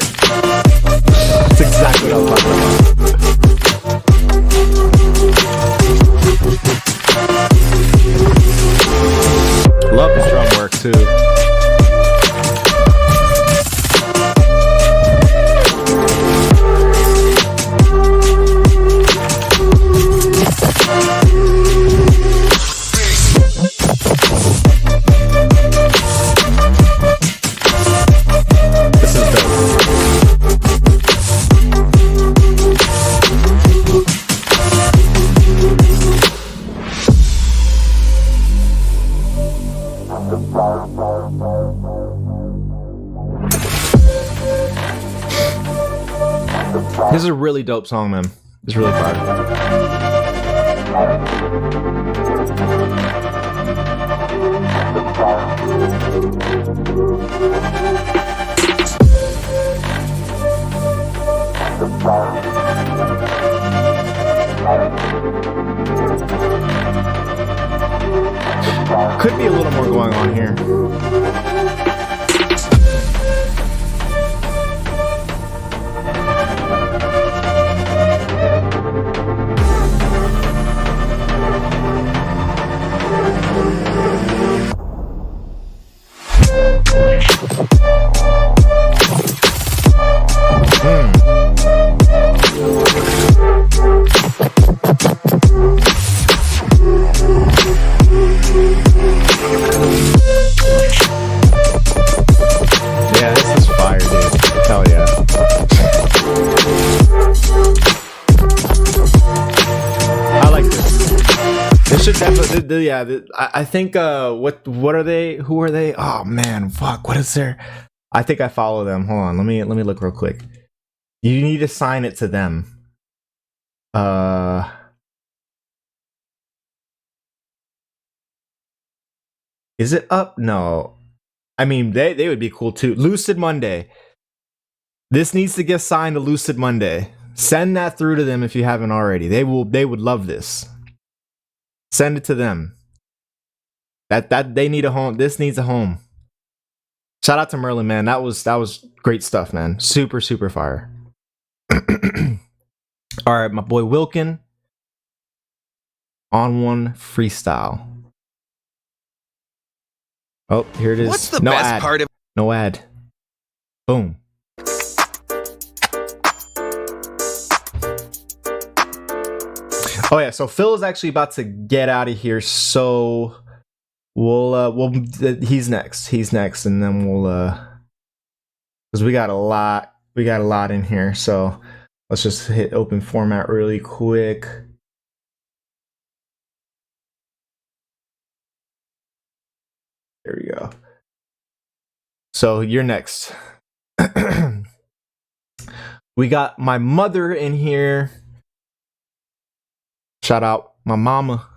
That's exactly what I'm talking about. Love the drum work too. really dope song, man. It's really fire. Could be a little more going on here. Yeah, this is fire, dude. Hell yeah. I like this. This should definitely, yeah. I think, what are they? Who are they? Oh man, fuck. What is their? I think I follow them. Hold on, let me look real quick. You need to sign it to them. Is it up? No. I mean, they would be cool too. Lucid Monday. This needs to get signed to Lucid Monday. Send that through to them if you haven't already. They would love this. Send it to them. That they need a home. This needs a home. Shout out to Merlin, man. That was great stuff, man. Super, super fire. All right, my boy Wilkin. On one freestyle. Oh, here it is. What's the best part of No ad. Boom. Oh yeah, so Phil is actually about to get out of here, so we'll he's next, and then we'll because we got a lot in here, so let's just hit open format really quick. There we go. So you're next. We got my mother in here. Shout out my mama.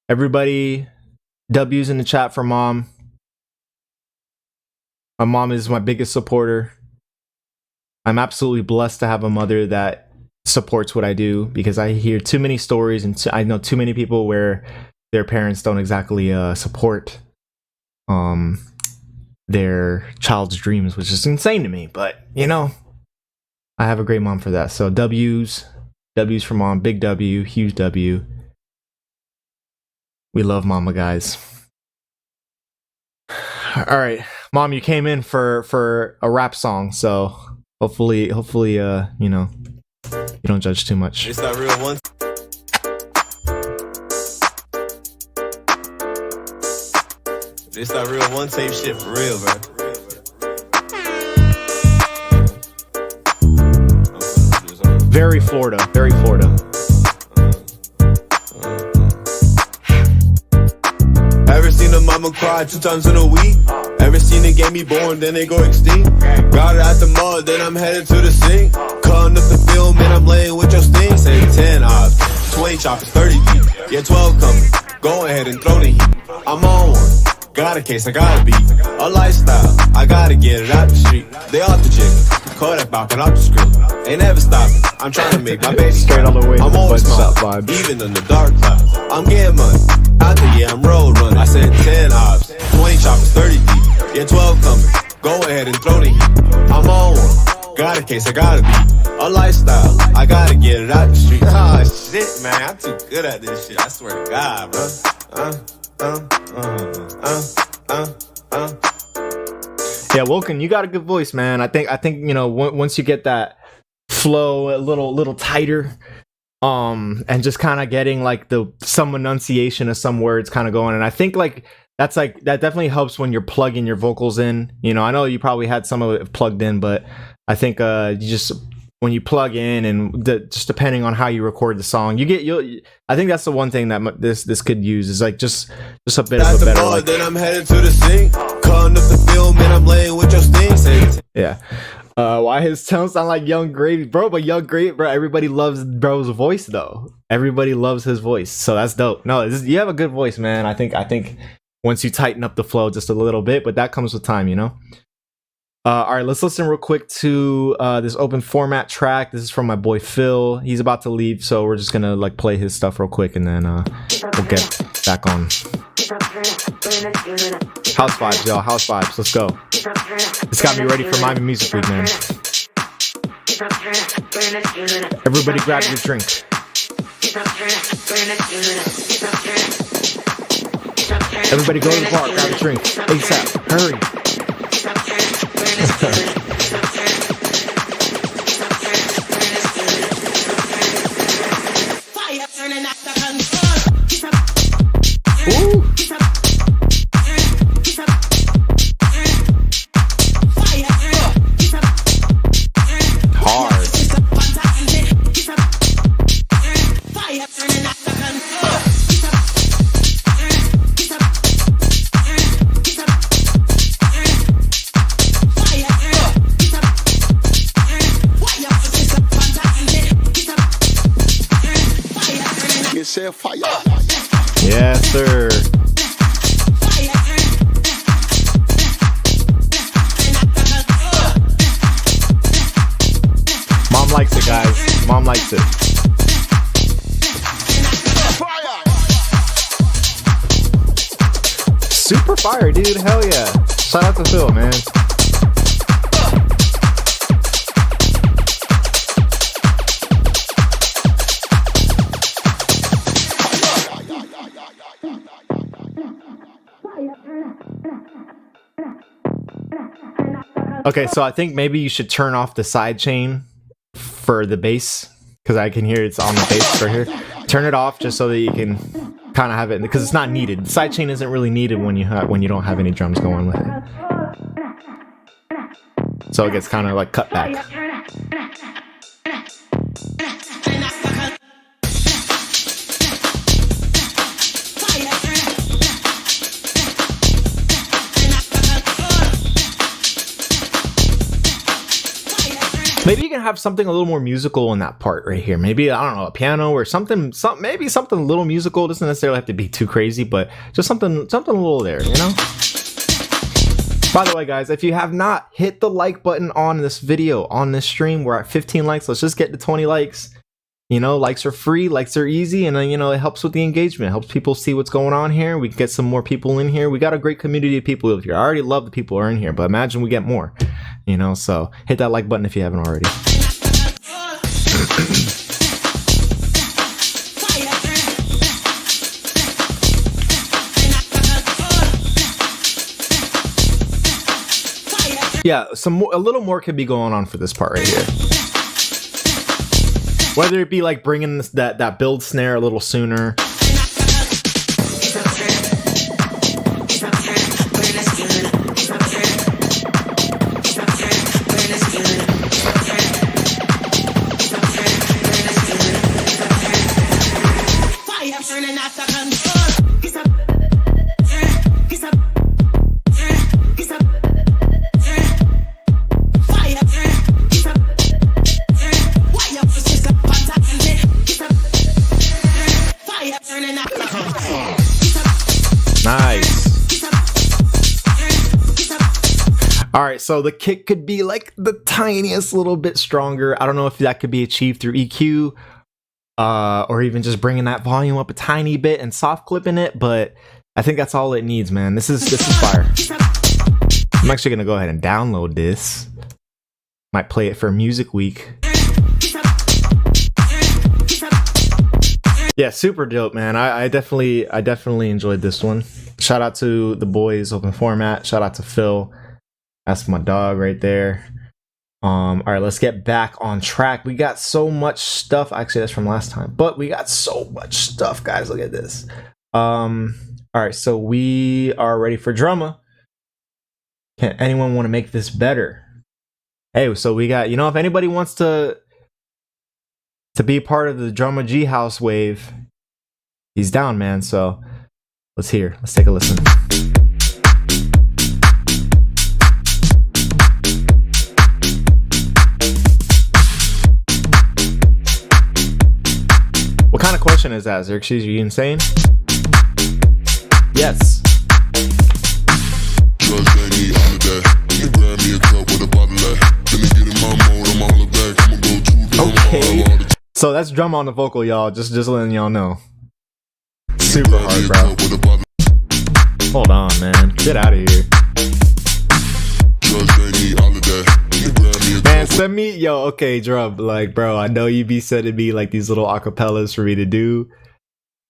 Everybody, W's in the chat for mom. My mom is my biggest supporter. I'm absolutely blessed to have a mother that supports what I do, because I hear too many stories and I know too many people where their parents don't exactly support their child's dreams, which is insane to me. But you know, I have a great mom for that. So W's for mom, big W, huge W. We love mama, guys. All right, mom, you came in for a rap song, so hopefully you know, you don't judge too much. It's that real one. This that real one tape shit for real, bro. Very Florida, very Florida. Ever seen a mama cry 2 times in a week? Ever seen a game be born, then they go extinct? Got it at the mud, then I'm headed to the sink. Cutting up the film, and I'm laying with your stink. I say 10 odds, 20 choppers, 30 deep. Yeah, 12 coming. Go ahead and throw the heat. I'm on one. Got a case, I gotta beat. A lifestyle, I gotta get it out the street. They off the jig, Kodak bopping off the screen. Ain't never stopping, I'm trying to make my baby straight all the way. I'm always smiling, even in the dark clouds. I'm getting money, out the yeah, I'm road running. I said 10 ops, 20 choppers, 30 deep. Yeah, 12 coming, go ahead and throw the heat. I'm on one, got a case, I gotta beat. A lifestyle, I gotta get it out the street. Oh shit, man, I'm too good at this shit, I swear to God, bro. Yeah, Wilkin, you got a good voice, man. I think you know, once you get that flow a little tighter, and just kind of getting like some enunciation of some words kind of going, and I think like that definitely helps when you're plugging your vocals in. You know, I know you probably had some of it plugged in, but I think you just, when you plug in and just depending on how you record the song, I think that's the one thing that this could use, is like just a bit of a better like. Then I'm headed to the sink, cutting up the film, and I'm laying with your stink. Yeah. Why his tone sound like Young Gravy, bro? But Young Gravy, bro, everybody loves bro's voice though. Everybody loves his voice, so that's dope. No, you have a good voice, man. I think once you tighten up the flow just a little bit, but that comes with time, you know. All right, let's listen real quick to this open format track. This is from my boy Phil. He's about to leave, so we're just gonna like play his stuff real quick, and then we'll get back on. House vibes, y'all. House vibes. Let's go. It's got me ready for Miami Music Week, man. Everybody grab your drink. Everybody go to the bar, grab a drink. ASAP. Hurry. Ooh. Fire. Yes, sir. Mom likes it, guys. Mom likes it. Super fire, dude. Hell yeah. Shout out to Phil, man. Okay, so I think maybe you should turn off the side chain for the bass, because I can hear it's on the bass right here. Turn it off just so that you can kind of have it, because it's not needed. The side chain isn't really needed when you don't have any drums going with it. So it gets kind of like cut back. Maybe you can have something a little more musical in that part right here. Maybe, I don't know, a piano or something, maybe something a little musical. It doesn't necessarily have to be too crazy, but just something a little there, you know? By the way, guys, if you have not hit the like button on this video, on this stream, we're at 15 likes. Let's just get to 20 likes. You know, likes are free, likes are easy, and then, you know, it helps with the engagement. It helps people see what's going on here. We can get some more people in here. We got a great community of people here. I already love the people who are in here, but imagine we get more, you know, so hit that like button if you haven't already. Yeah, a little more could be going on for this part right here. Whether it be like bringing that build snare a little sooner. Alright, so the kick could be like the tiniest little bit stronger. I don't know if that could be achieved through EQ, or even just bringing that volume up a tiny bit and soft clipping it, but I think that's all it needs, man. This is fire. I'm actually gonna go ahead and download this. Might play it for Music Week. Yeah, super dope, man. I definitely enjoyed this one. Shout out to the boys, Open Format. Shout out to Phil. That's my dog right there. All right, let's get back on track. We got so much stuff. Actually, that's from last time, but we got so much stuff, guys. Look at this. All right, so we are ready for drama. Can anyone want to make this better? Hey, so we got, you know, if anybody wants to be part of the Drama G House wave, he's down, man. So let's take a listen. kind of question is that, Xerxes? Are you insane? Yes. Okay. So that's drum on the vocal, y'all. Just letting y'all know. Super hard, bro. Hold on, man. Get out of here. Man, send me, yo, okay, drum. Like, bro, I know you be sending me like these little acapellas for me to do.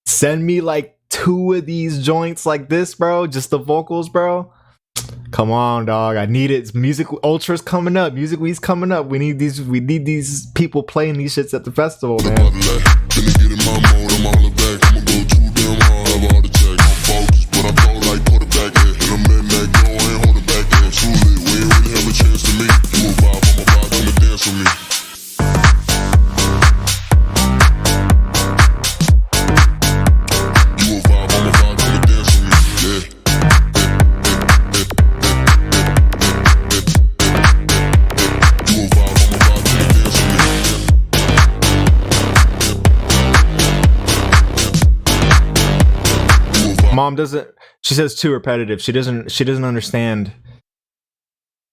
Send me like 2 of these joints like this, bro. Just the vocals, bro. Come on, dog. I need it. Music Ultra's coming up. Music Week's coming up. We need these people playing these shits at the festival, man. Mom doesn't, she says too repetitive. She doesn't understand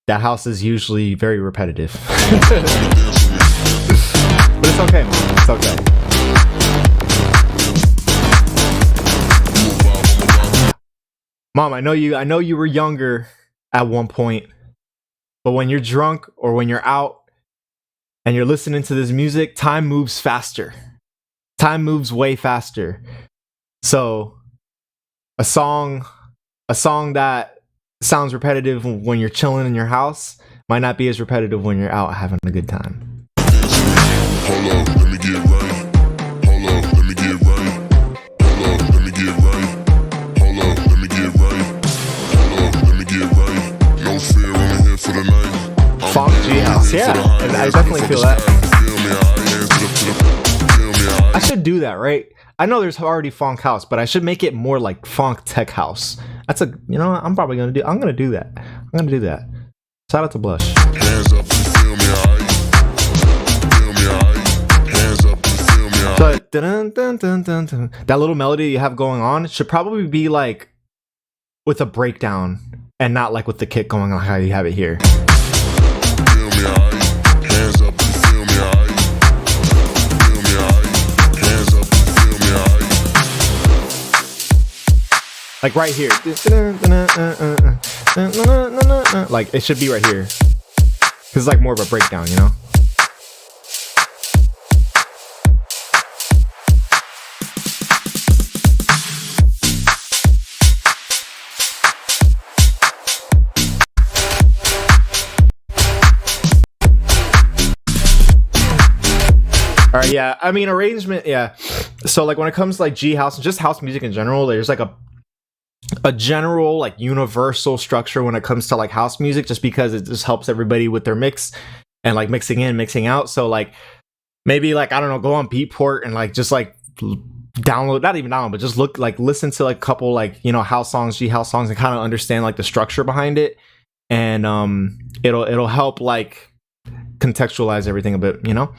that house is usually very repetitive. But it's okay, Mom. It's okay. Mom, I know you were younger at one point, but when you're drunk or when you're out and you're listening to this music, time moves faster. Time moves way faster. So a song that sounds repetitive when you're chilling in your house might not be as repetitive when you're out having a good time. Hold up, let me get right. Hold up, let me get right. Hold up, let me get right. Hold up, let me get right. Hold up, let me get right. No fear, I'm here for the night. Funk G House, yeah, I definitely feel that. I should do that, right? I know there's already funk house, but I should make it more like funk tech house. That's I'm gonna do that. I'm gonna do that. Shout out to Blush. Hands up, feel me, alright. Feel me, alright. Hands up, feel me, alright. But that little melody you have going on should probably be like with a breakdown and not like with the kick going on how you have it here. Feel me, alright. Hands up, feel me, alright. Feel me, alright. Hands up, feel me, alright. Like right here. Like it should be right here. Cause it's like more of a breakdown, you know? All right, yeah. I mean, arrangement, yeah. So like when it comes to like G house and just house music in general, there's like a general like universal structure when it comes to like house music, just because it just helps everybody with their mix and like mixing in, mixing out. So like maybe like, I don't know, go on Beatport and like just like download, not even download, but just listen to like a couple like, you know, house songs, G house songs, and kind of understand like the structure behind it. And it'll help like contextualize everything a bit, you know?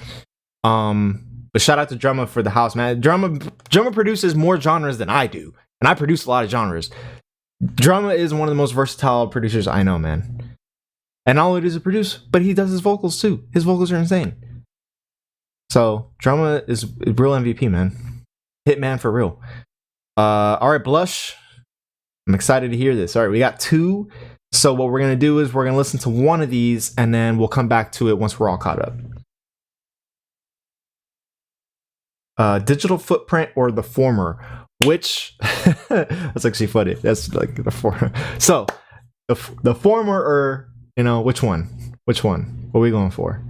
But shout out to Drumma for the house, man. Drumma produces more genres than I do, and I produce a lot of genres. Drumma is one of the most versatile producers I know, man. And not only does he produce, but he does his vocals too. His vocals are insane. So Drumma is real MVP, man. Hitman for real. All right, Blush. I'm excited to hear this. All right, we got 2. So what we're gonna do is we're gonna listen to one of these, and then we'll come back to it once we're all caught up. Digital Footprint or the former, which that's actually funny. That's like the former. So the former, or you know, which one? What are we going for?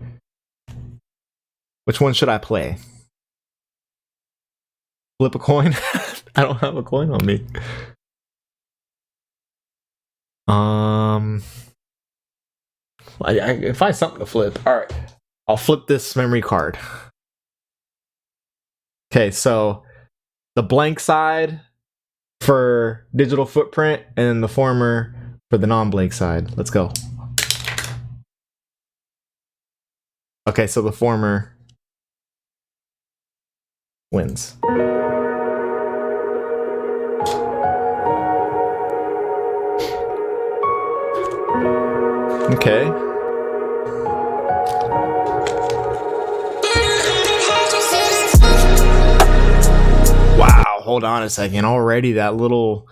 Which one should I play? Flip a coin. I don't have a coin on me. I find something to flip. All right, I'll flip this memory card. Okay, so the blank side for Digital Footprint and the former for the non-blank side. Let's go. Okay, so the former. wins. Okay. Wow, hold on a second. Already that little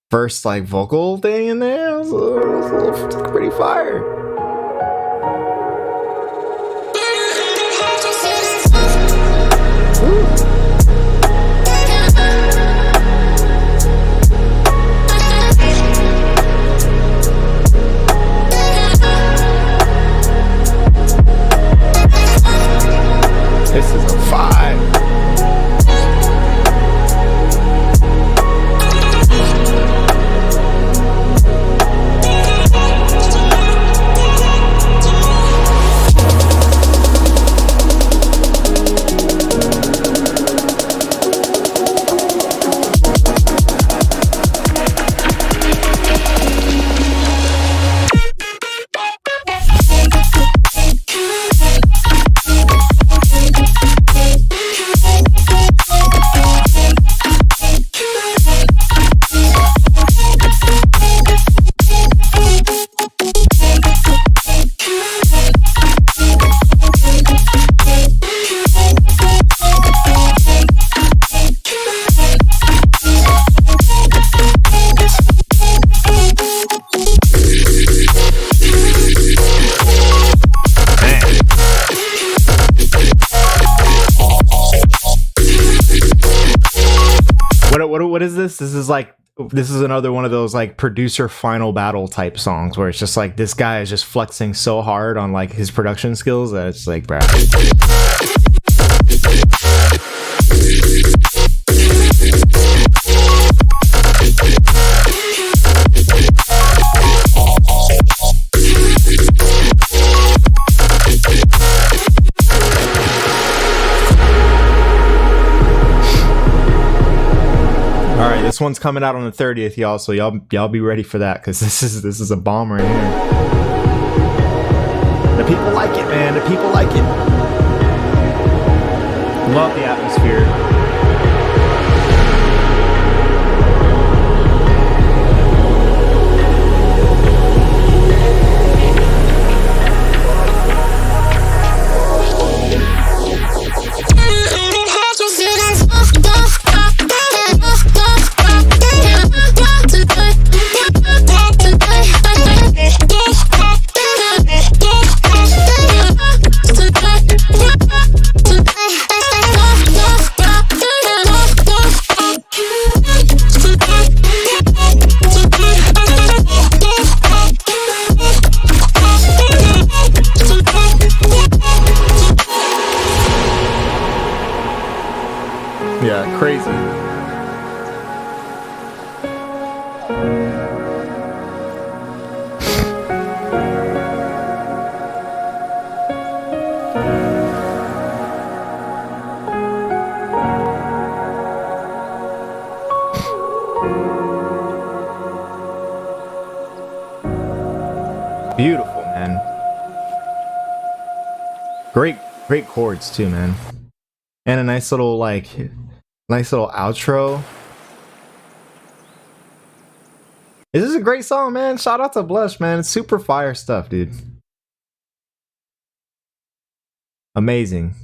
first like vocal thing in there was pretty fire. This is a 5. What is this? This is another one of those like producer final battle type songs where it's just like this guy is just flexing so hard on like his production skills that it's like, bruh. All right, this one's coming out on the 30th, y'all. So y'all be ready for that because this is a bomb right here. The people like it, man. The people like it. Love the atmosphere. Yeah, crazy. Beautiful, man. Great chords too, man. And a nice little outro. This is a great song, man. Shout out to Blush, man. It's super fire stuff, dude. Amazing.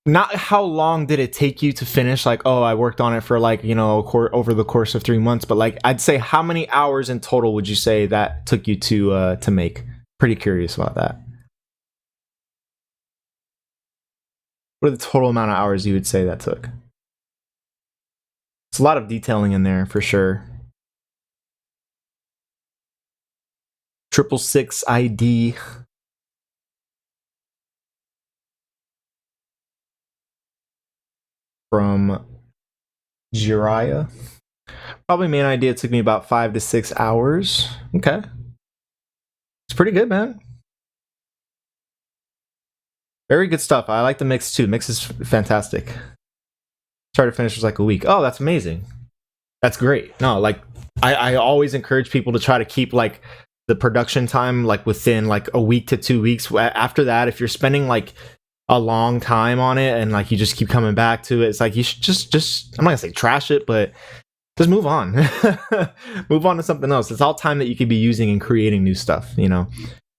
Not how long did it take you to finish? Like, oh, I worked on it for like, you know, over the course of 3 months. But like, I'd say how many hours in total would you say that took you to make? Pretty curious about that. What are the total amount of hours you would say that took? It's a lot of detailing in there for sure. 666 ID. From Jiraiya. Probably main idea took me about 5 to 6 hours. Okay. It's pretty good, man. Very good stuff. I like the mix too. Mix is fantastic. Start to finish was like a week. Oh, that's amazing. That's great. No, like I always encourage people to try to keep like the production time like within like a week to 2 weeks. After that, if you're spending like a long time on it and like you just keep coming back to it, it's like you should just I'm not gonna say trash it, but just move on. Move on to something else. It's all time that you could be using and creating new stuff, you know.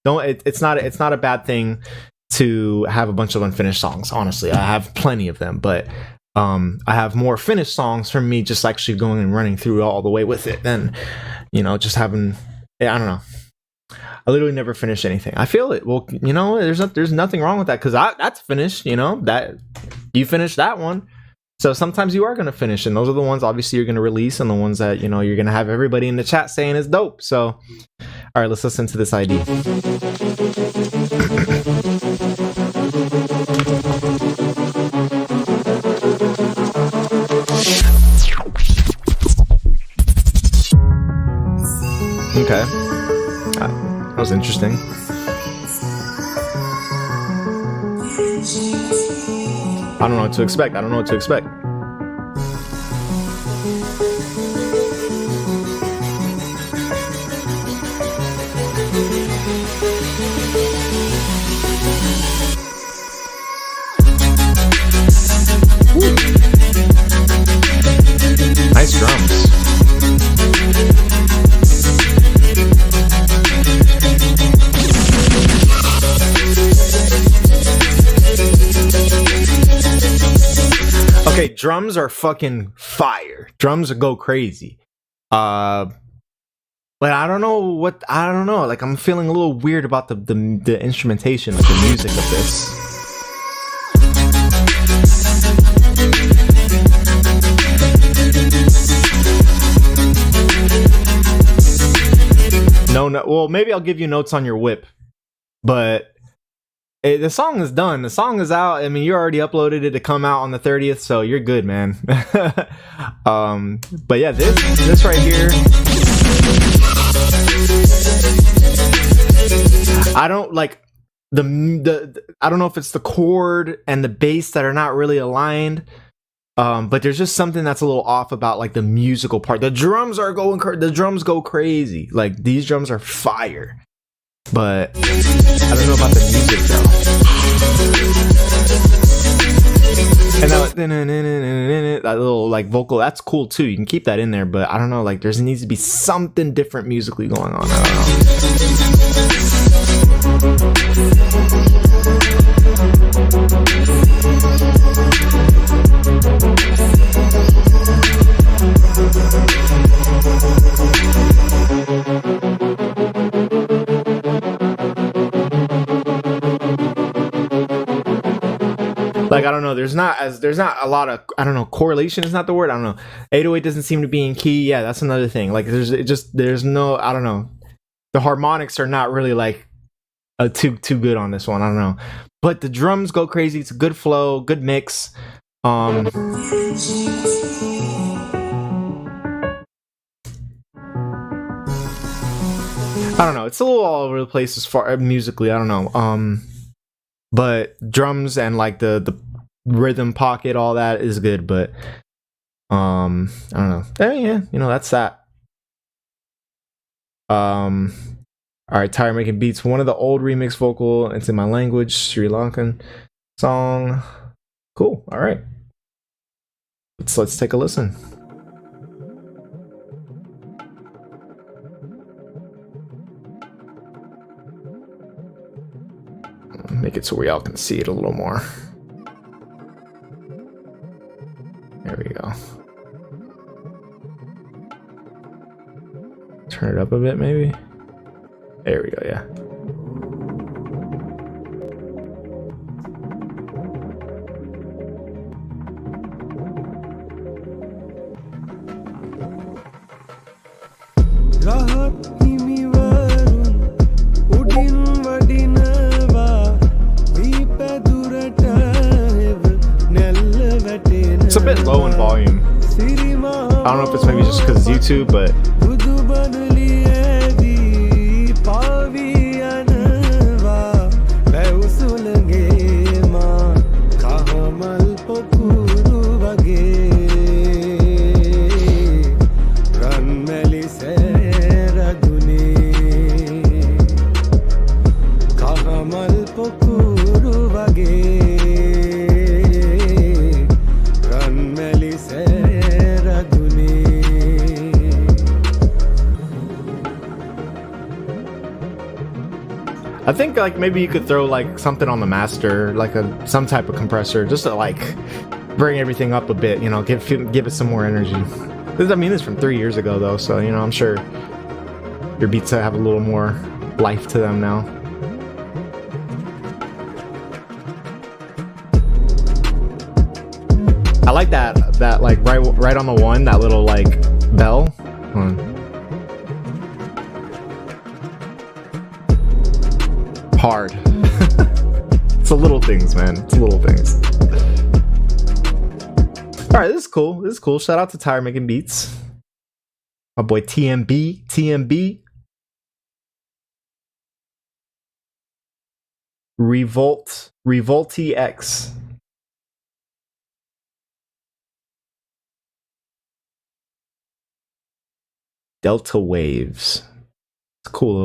It's not a bad thing to have a bunch of unfinished songs. Honestly, I have plenty of them, but I have more finished songs from me just actually going and running through all the way with it than, you know, just having, I don't know. I literally never finish anything. I feel it. Well, you know, there's nothing wrong with that, because that's finished, you know, that you finished that one. So sometimes you are going to finish, and those are the ones obviously you're going to release, and the ones that, you know, you're going to have everybody in the chat saying is dope. So, all right, let's listen to this ID. Okay. That was interesting. I don't know what to expect. Nice drums. Okay, drums are fucking fire. Drums go crazy. But I don't know. Like, I'm feeling a little weird about the instrumentation of the music of this. No. Well, maybe I'll give you notes on your whip, but the song is done. The song is out. I mean, you already uploaded it to come out on the 30th, so you're good, man. But yeah, this right here, I don't like the I don't know if it's the chord and the bass that are not really aligned. But there's just something that's a little off about like the musical part. The drums go crazy. Like, these drums are fire. But I don't know about the music though. And that little like vocal, that's cool too. You can keep that in there, but I don't know, like there needs to be something different musically going on. I don't Like, I don't know, there's not a lot of, I don't know, correlation is not the word, I don't know. 808 doesn't seem to be in key. Yeah, that's another thing. Like, there's no, I don't know. The harmonics are not really like too good on this one. I don't know. But the drums go crazy. It's a good flow, good mix. I don't know. It's a little all over the place as far musically. I don't know. But drums and like the rhythm pocket, all that is good. But I don't know. Yeah, you know, that's that. All right, Tired Making Beats. One of the old remix vocal. It's in my language, Sri Lankan song. Cool. All right. Let's take a listen. Make it so we all can see it a little more. There we go. Turn it up a bit, maybe. There we go, yeah. It's a bit low in volume. I don't know if it's maybe just because it's YouTube, but ಮಲ್ಪೊಕೂರುವಗೆ ಕಣ್ಮೆಲಿ ಸೇರದುನಿ I think like maybe you could throw like something on the master, like some type of compressor, just to like bring everything up a bit, you know, give it some more energy. I mean, this is from 3 years ago though, so you know, I'm sure your beats have a little more life to them now. I like that like right on the one, that little like bell. Hard. It's the little things, man. It's the little things. All right, this is cool. This is cool. Shout out to Tyre making beats. My boy TMB. Revolty X. Delta Waves. It's a cool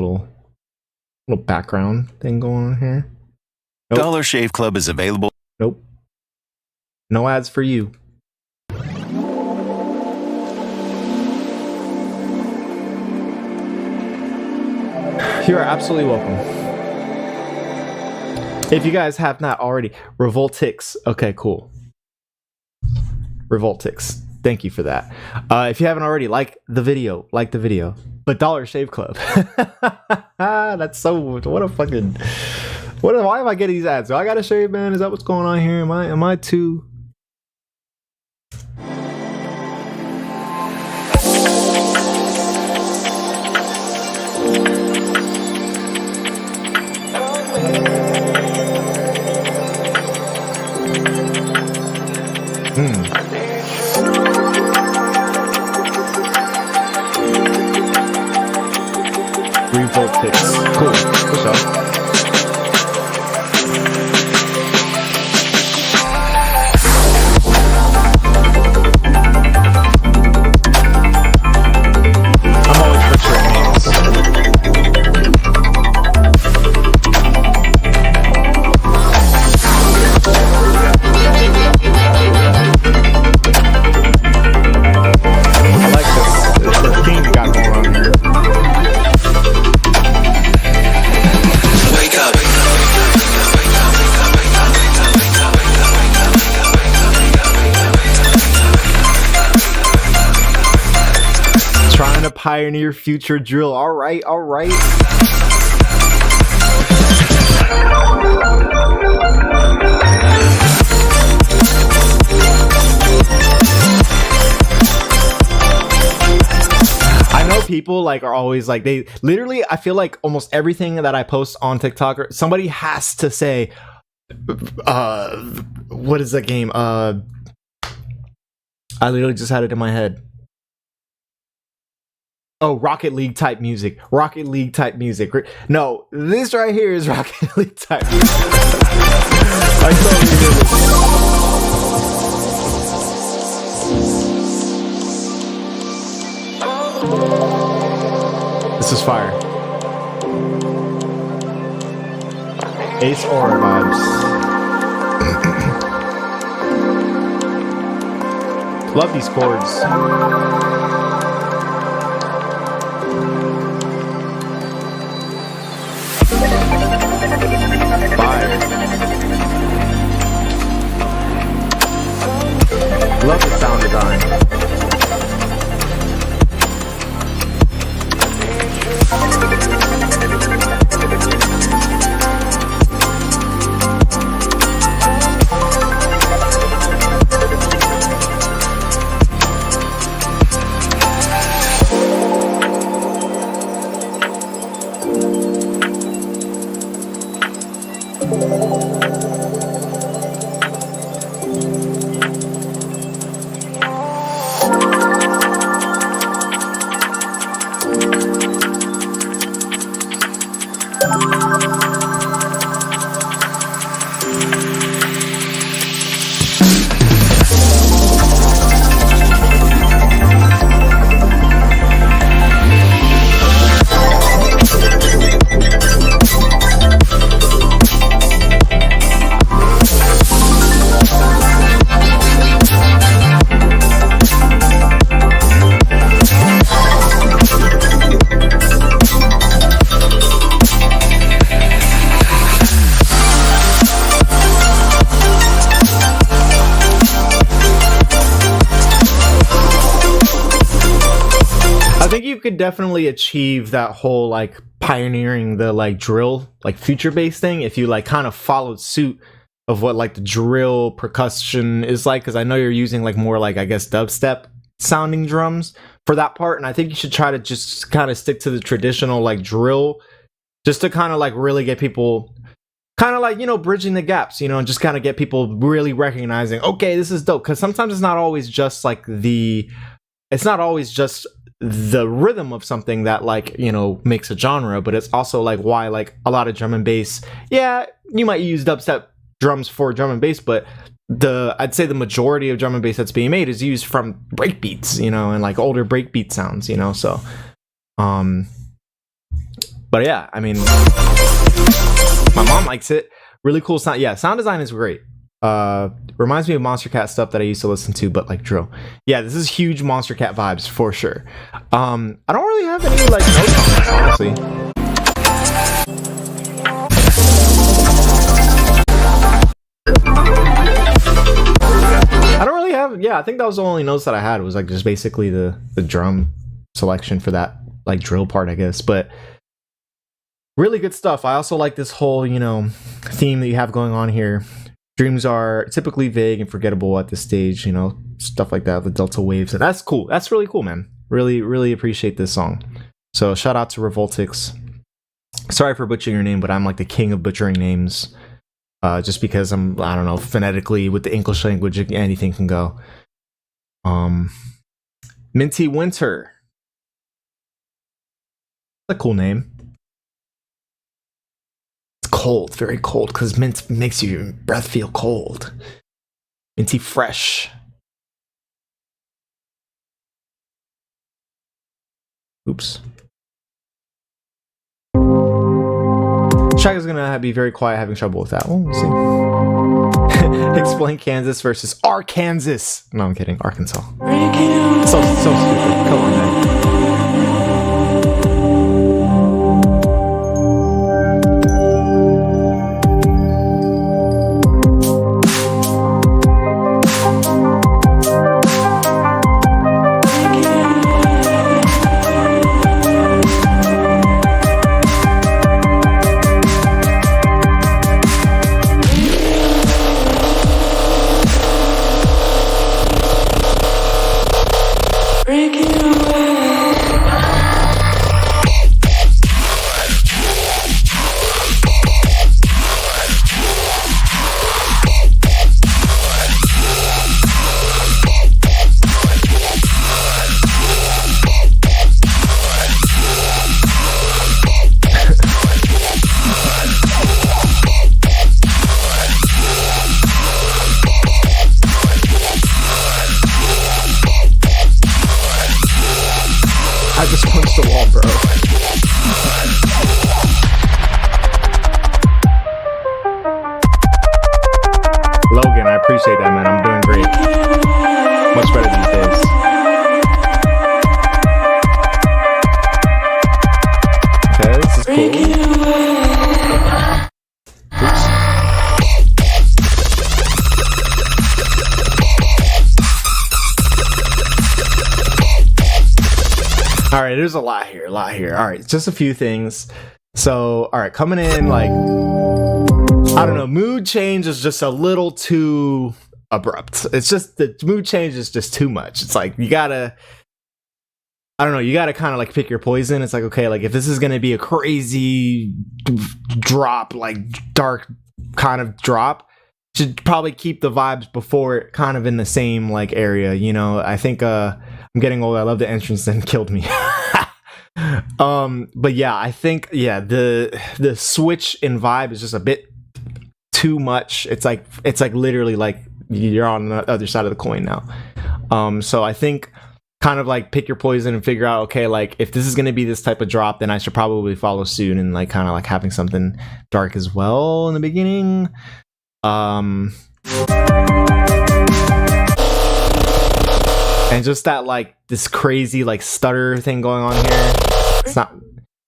little background thing going on here. Nope. Dollar Shave Club is available. Nope. No ads for you. You are absolutely welcome. If you guys have not already, Revoltix. Okay, cool. Revoltix. Thank you for that. If you haven't already, like the video. But Dollar Shave Club. That's so. What a fucking. Why am I getting these ads? Do I gotta shave, man? Is that what's going on here? Am I too? Revoltix. Cool. What's up? I'm always picturing names. I like this theme you got going on here. Wake up. Trying to pioneer future drill. All right. I know people like are always like, they literally, I feel like almost everything that I post on TikTok, somebody has to say, what is that game? I literally just had it in my head. Oh, Rocket League type music. No, this right here is Rocket League type music. I totally did it. This is fire. Ace Aura vibes. Love these chords. Fire. Love the sound design. could definitely achieve that whole like pioneering the like drill, like future bass thing if you like kind of followed suit of what like the drill percussion is like, because I know you're using like more like, I guess, dubstep sounding drums for that part, and I think you should try to just kind of stick to the traditional like drill, just to kind of like really get people kind of like, you know, bridging the gaps, you know, and just kind of get people really recognizing, okay, this is dope. Because sometimes it's not always just like the rhythm of something that like, you know, makes a genre, but it's also like why like a lot of drum and bass, yeah, you might use dubstep drums for drum and bass, but I'd say the majority of drum and bass that's being made is used from breakbeats, you know, and like older breakbeat sounds, you know. So but yeah, I mean, my mom likes it. Really cool sound. Yeah, sound design is great. Reminds me of Monster Cat stuff that I used to listen to, but like drill. Yeah, this is huge Monster Cat vibes for sure. I don't really have any like notes on this, honestly. I don't really have, yeah, I think that was the only notes that I had, was like just basically the drum selection for that like drill part, I guess. But really good stuff. I also like this whole, you know, theme that you have going on here. Dreams are typically vague and forgettable at this stage, you know, stuff like that, the delta waves. And that's cool. That's really cool, man. Really, really appreciate this song. So shout out to Revoltix. Sorry for butchering your name, but I'm like the king of butchering names. Just because I don't know, phonetically with the English language, anything can go. Minty Winter. That's a cool name. It's cold, very cold, because mint makes your breath feel cold. Minty Fresh. Oops. Track is gonna be very quiet, having trouble with that. Well, we'll see. Explain Kansas versus Arkansas. No, I'm kidding. Arkansas. So stupid. Come on, man. I just punched the wall, bro. Logan, I appreciate that, man. I'm doing great. Much better these days. Okay, this is cool. All right, there's a lot here. All right, just a few things. So, all right, coming in, like, I don't know, mood change is just a little too abrupt. It's just, the mood change is just too much. It's like, you gotta, I don't know, you gotta kind of like pick your poison. It's like, okay, like if this is gonna be a crazy drop, like dark kind of drop, should probably keep the vibes before it kind of in the same like area, you know. I think I'm getting old. I love the entrance then killed me. But yeah, I think the switch in vibe is just a bit too much. It's like literally like you're on the other side of the coin now. So I think kind of like pick your poison and figure out, okay, like if this is going to be this type of drop, then I should probably follow suit and like kind of like having something dark as well in the beginning. And just that like this crazy like stutter thing going on here. It's not,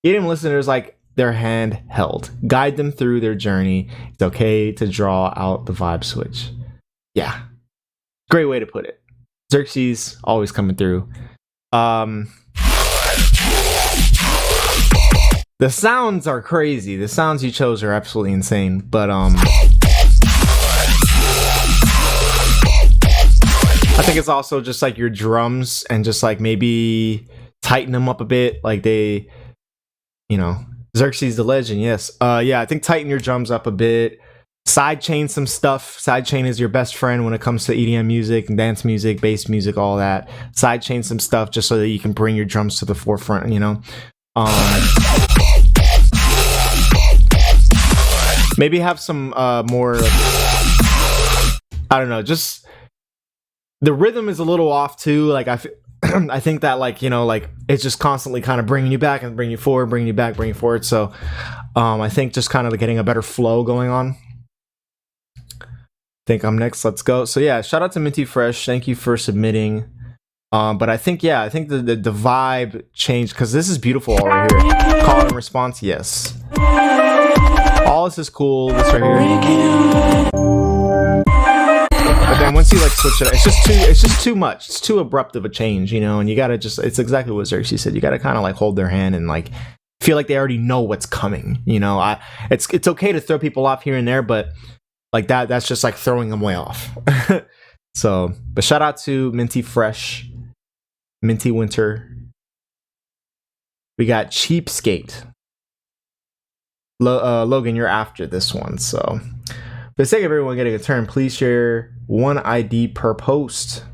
getting listeners like their hand held, guide them through their journey. It's okay to draw out the vibe switch. Yeah, great way to put it. Xerxes always coming through. The sounds are crazy. The sounds you chose are absolutely insane. But I think it's also just like your drums and just like maybe tighten them up a bit. Like they, you know, Xerxes the Legend. Yes. Yeah, I think tighten your drums up a bit. Sidechain some stuff. Sidechain is your best friend when it comes to EDM music and dance music, bass music, all that. Sidechain some stuff just so that you can bring your drums to the forefront, you know. Maybe have some more, I don't know, just the rhythm is a little off too. Like I think that, like, you know, like it's just constantly kind of bringing you back and bringing you forward, bringing you back, bringing you forward. So I think just kind of getting a better flow going on. I think I'm next. Let's go. So yeah, shout out to Minty Fresh. Thank you for submitting. But I think, yeah, I think the vibe changed because this is beautiful all right here. Call and response, yes. All this is cool. This right here. But then once you like switch it, it's just too much. It's too abrupt of a change, you know. And you gotta just, it's exactly what Xerxes said. You gotta kind of like hold their hand and like feel like they already know what's coming. You know, it's okay to throw people off here and there, but like that's just like throwing them way off. So, but shout out to Minty Fresh, Minty Winter. We got Cheapskate. Logan, you're after this one. So, for the sake of everyone getting a turn, please share one ID per post.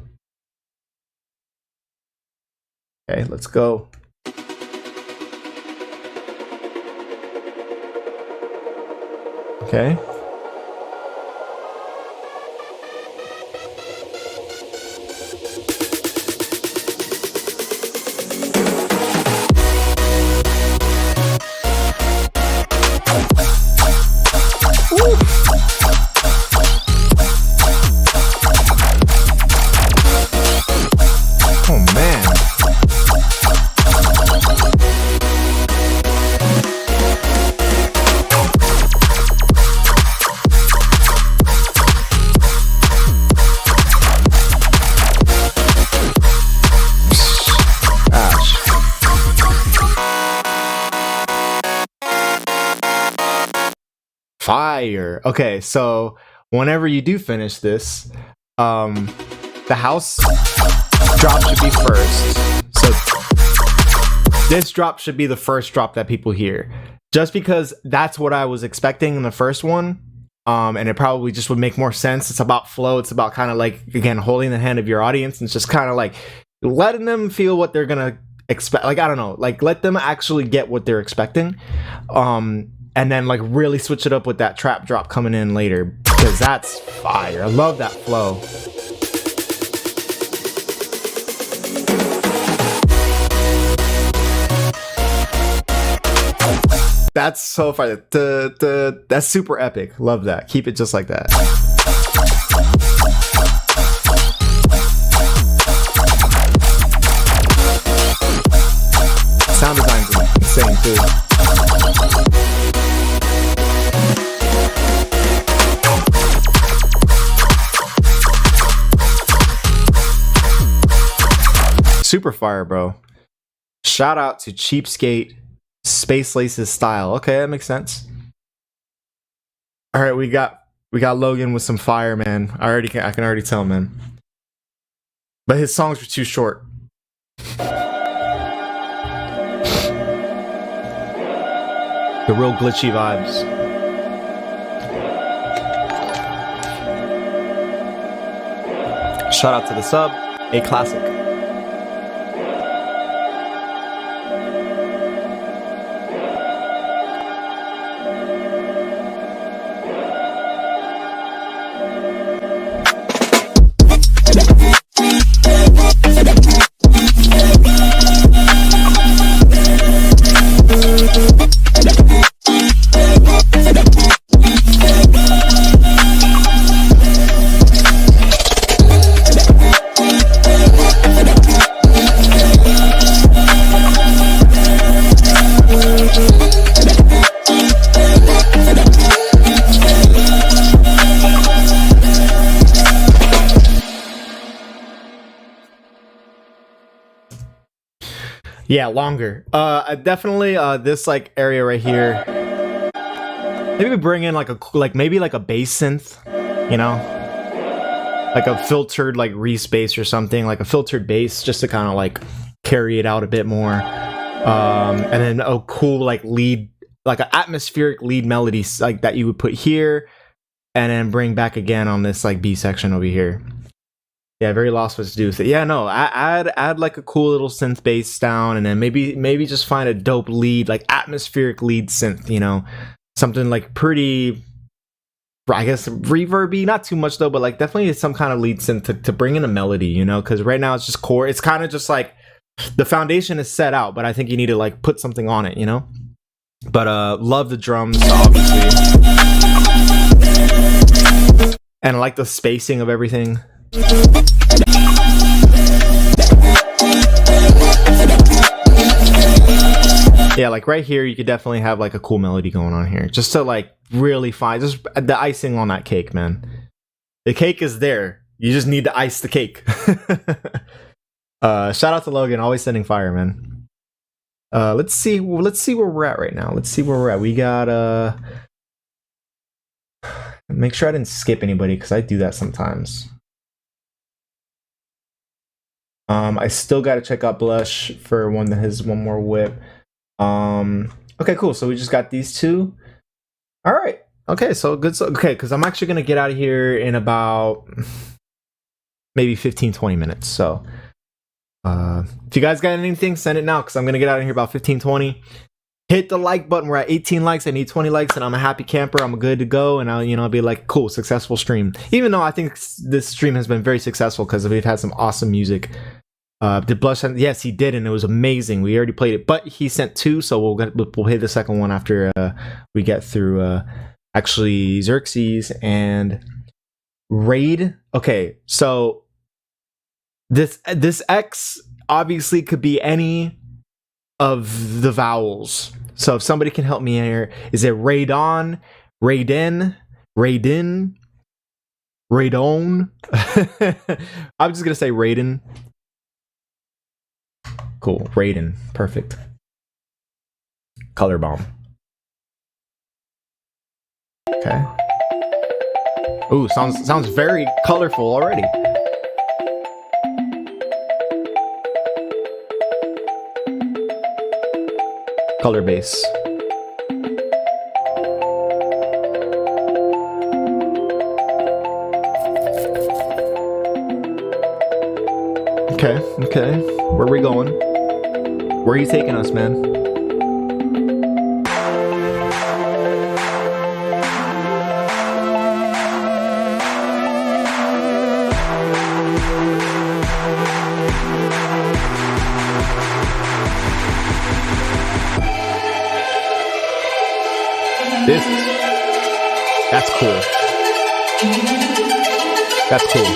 Okay, let's go. Okay. Fire. Okay, so whenever you do finish this, the house drop should be first. So this drop should be the first drop that people hear, just because that's what I was expecting in the first one. And it probably just would make more sense. It's about flow. It's about kind of like, again, holding the hand of your audience and just kind of like letting them feel what they're gonna expect. Like, I don't know, like let them actually get what they're expecting. And then like really switch it up with that trap drop coming in later, because that's fire. I love that flow. That's so fire. That's super epic. Love that. Keep it just like that. Sound design's insane too. Super fire, bro. Shout out to Cheapskate, Space Laces Style. Okay, that makes sense. All right, we got Logan with some fire, man. I can already tell, man. But his songs were too short. The real glitchy vibes. Shout out to the sub, a classic. Yeah, longer. Definitely this like area right here. Maybe bring in like a bass synth, you know, like a filtered like Reese bass or something, like a filtered bass, just to kind of like carry it out a bit more. And then a cool like lead, like an atmospheric lead melody like that you would put here, and then bring back again on this like B section over here. Yeah, very lost what to do with it. Yeah, no, add like a cool little synth bass down, and then maybe just find a dope lead, like atmospheric lead synth, you know, something like pretty, I guess, reverby, not too much though, but like definitely some kind of lead synth to bring in a melody, you know, because right now it's just core. It's kind of just like the foundation is set out, but I think you need to like put something on it, you know. But love the drums, obviously, and I like the spacing of everything. Yeah, like right here you could definitely have like a cool melody going on here, just to like really find just the icing on that cake, man. The cake is there, you just need to ice the cake. Shout out to Logan, always sending fire, man. Let's see where we're at right now. We got make sure I didn't skip anybody, because I do that sometimes. I still got to check out Blush for one that has one more whip. Okay, cool. So we just got these two. All right. Okay, so good. So, okay, because I'm actually gonna get out of here in about maybe 15-20 minutes. So if you guys got anything, send it now, because I'm gonna get out of here about 15-20. Hit the like button. We're at 18 likes. I need 20 likes, and I'm a happy camper. I'm good to go, and I'll be like, cool, successful stream. Even though I think this stream has been very successful because we've had some awesome music. Did Blush send? Yes, he did, and it was amazing. We already played it, but he sent two, so we'll hit the second one after we get through actually Xerxes and Raid. Okay, so this X obviously could be any of the vowels. So if somebody can help me here, is it Raidon, Raiden, Raidin, Raidon? I'm just gonna say Raiden. Cool, Raiden, perfect. Color bomb. Okay. Ooh, sounds very colorful already. Color base. Okay. Where are we going? Where are you taking us, man? That's cool. That's cool.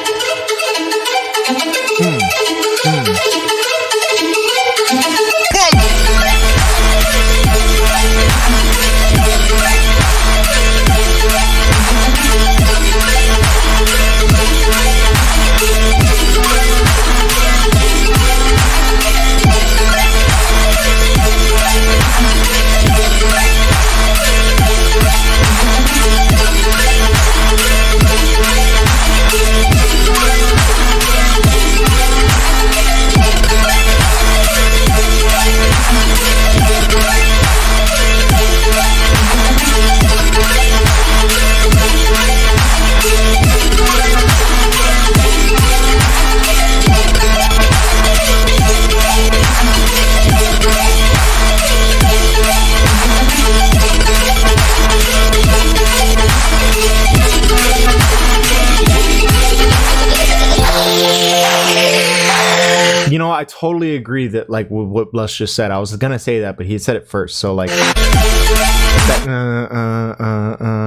You know, I totally agree that like what Blush just said. I was gonna say that, but he said it first. So like that,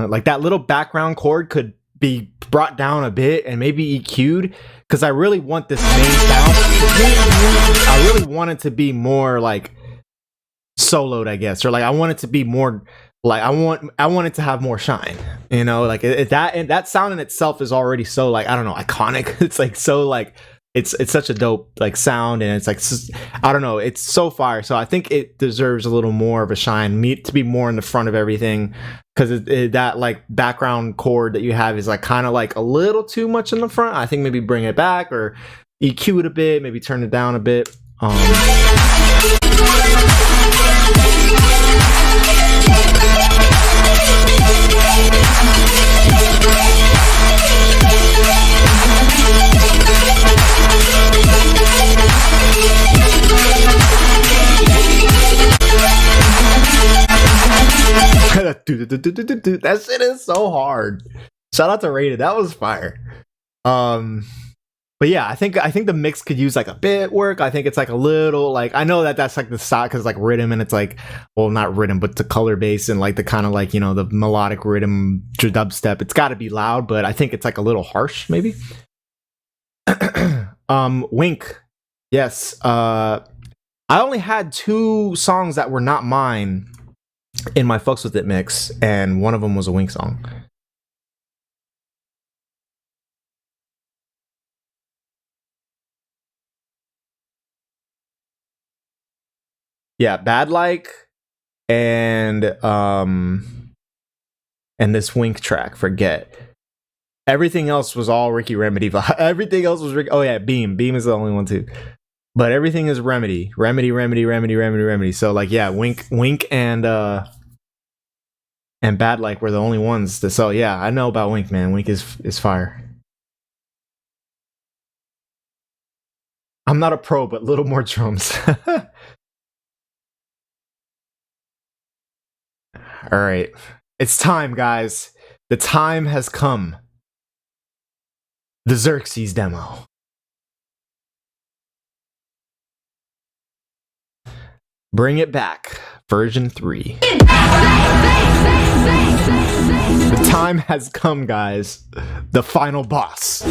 like that little background chord could be brought down a bit and maybe EQ'd, because I really want this main sound. I really want it to be more like soloed, I guess, or like I want it to be more like I want it to have more shine. You know, like that sound in itself is already so like, I don't know, iconic. It's like so like it's such a dope like sound, and it's like I don't know, it's so fire. So I think it deserves a little more of a shine, to be more in the front of everything, because that like background chord that you have is like kind of like a little too much in the front. I think maybe bring it back or EQ it a bit, maybe turn it down a bit. That shit is so hard. Shout out to Rated. That was fire. But yeah, I think the mix could use like a bit work. I think it's like a little like, I know that's like the style because like rhythm, and it's like, well, not rhythm, but the color bass and like the kind of like, you know, the melodic rhythm dubstep. It's got to be loud, but I think it's like a little harsh maybe. Wink. Yes. I only had 2 songs that were not mine in my Fucks With It mix, and one of them was a Wink song. Yeah, Bad Like and this Wink track, Forget. Everything else was all Ricky Remedy. Everything else was Ricky. Oh yeah, Beam. Beam is the only one too. But everything is Remedy. Remedy. So like yeah, Wink and Bad Like were the only ones. So yeah, I know about Wink, man. Wink is fire. I'm not a pro, but little more drums. All right. It's time, guys. The time has come. The Xerxes demo. Bring it back. Version 3. The time has come, guys. The final boss.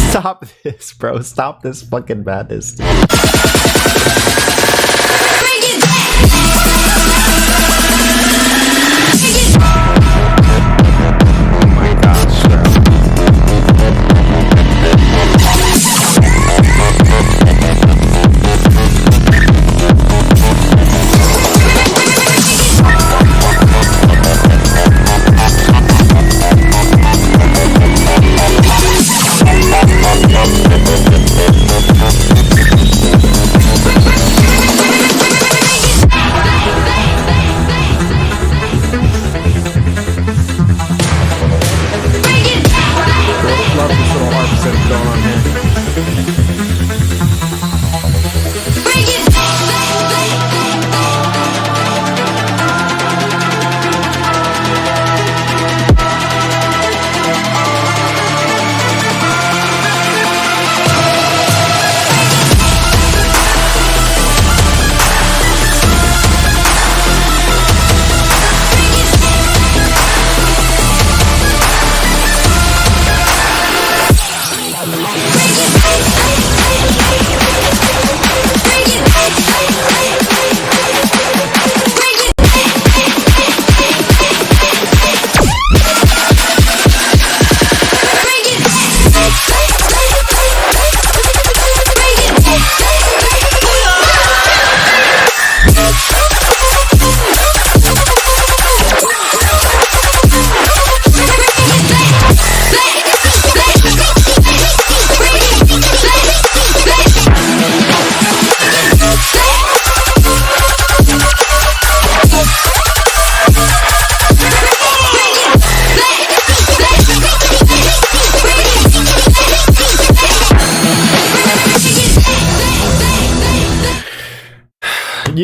Stop this, bro. Stop this fucking madness.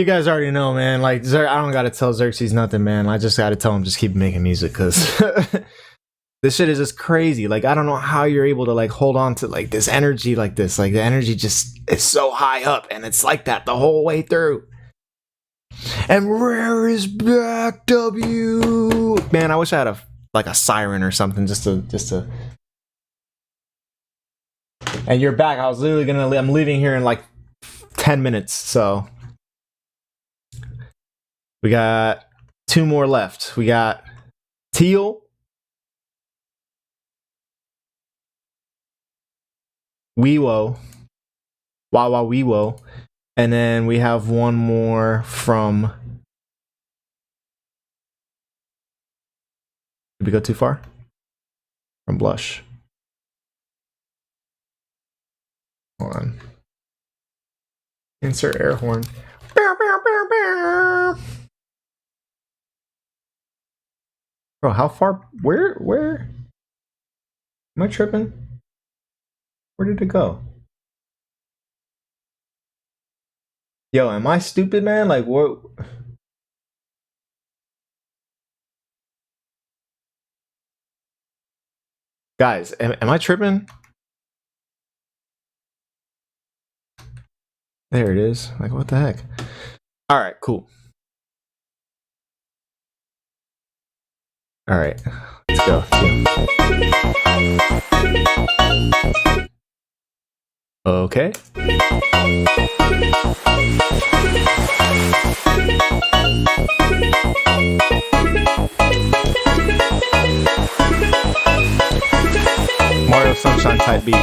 you guys already know, man. Like, I don't gotta tell Xerxes nothing, man. I just gotta tell him just keep making music, because this shit is just crazy. Like, I don't know how you're able to like hold on to like this energy like this. Like, the energy just is so high up, and it's like that the whole way through. And Rare is back, W. Man, I wish I had a siren or something just to. And you're back. I was literally I'm leaving here in like 10 minutes, so we got 2 more left. We got Teal, Weewo, Wawa Weewo, and then we have one more from. Did we go too far? From Blush. Hold on. Insert air horn. Bro, how far? Where? Am I tripping? Where did it go? Yo, am I stupid, man? Like, what? Guys, am I tripping? There it is. Like, what the heck? All right, cool. All right, let's go. Okay. Mario Sunshine type beat.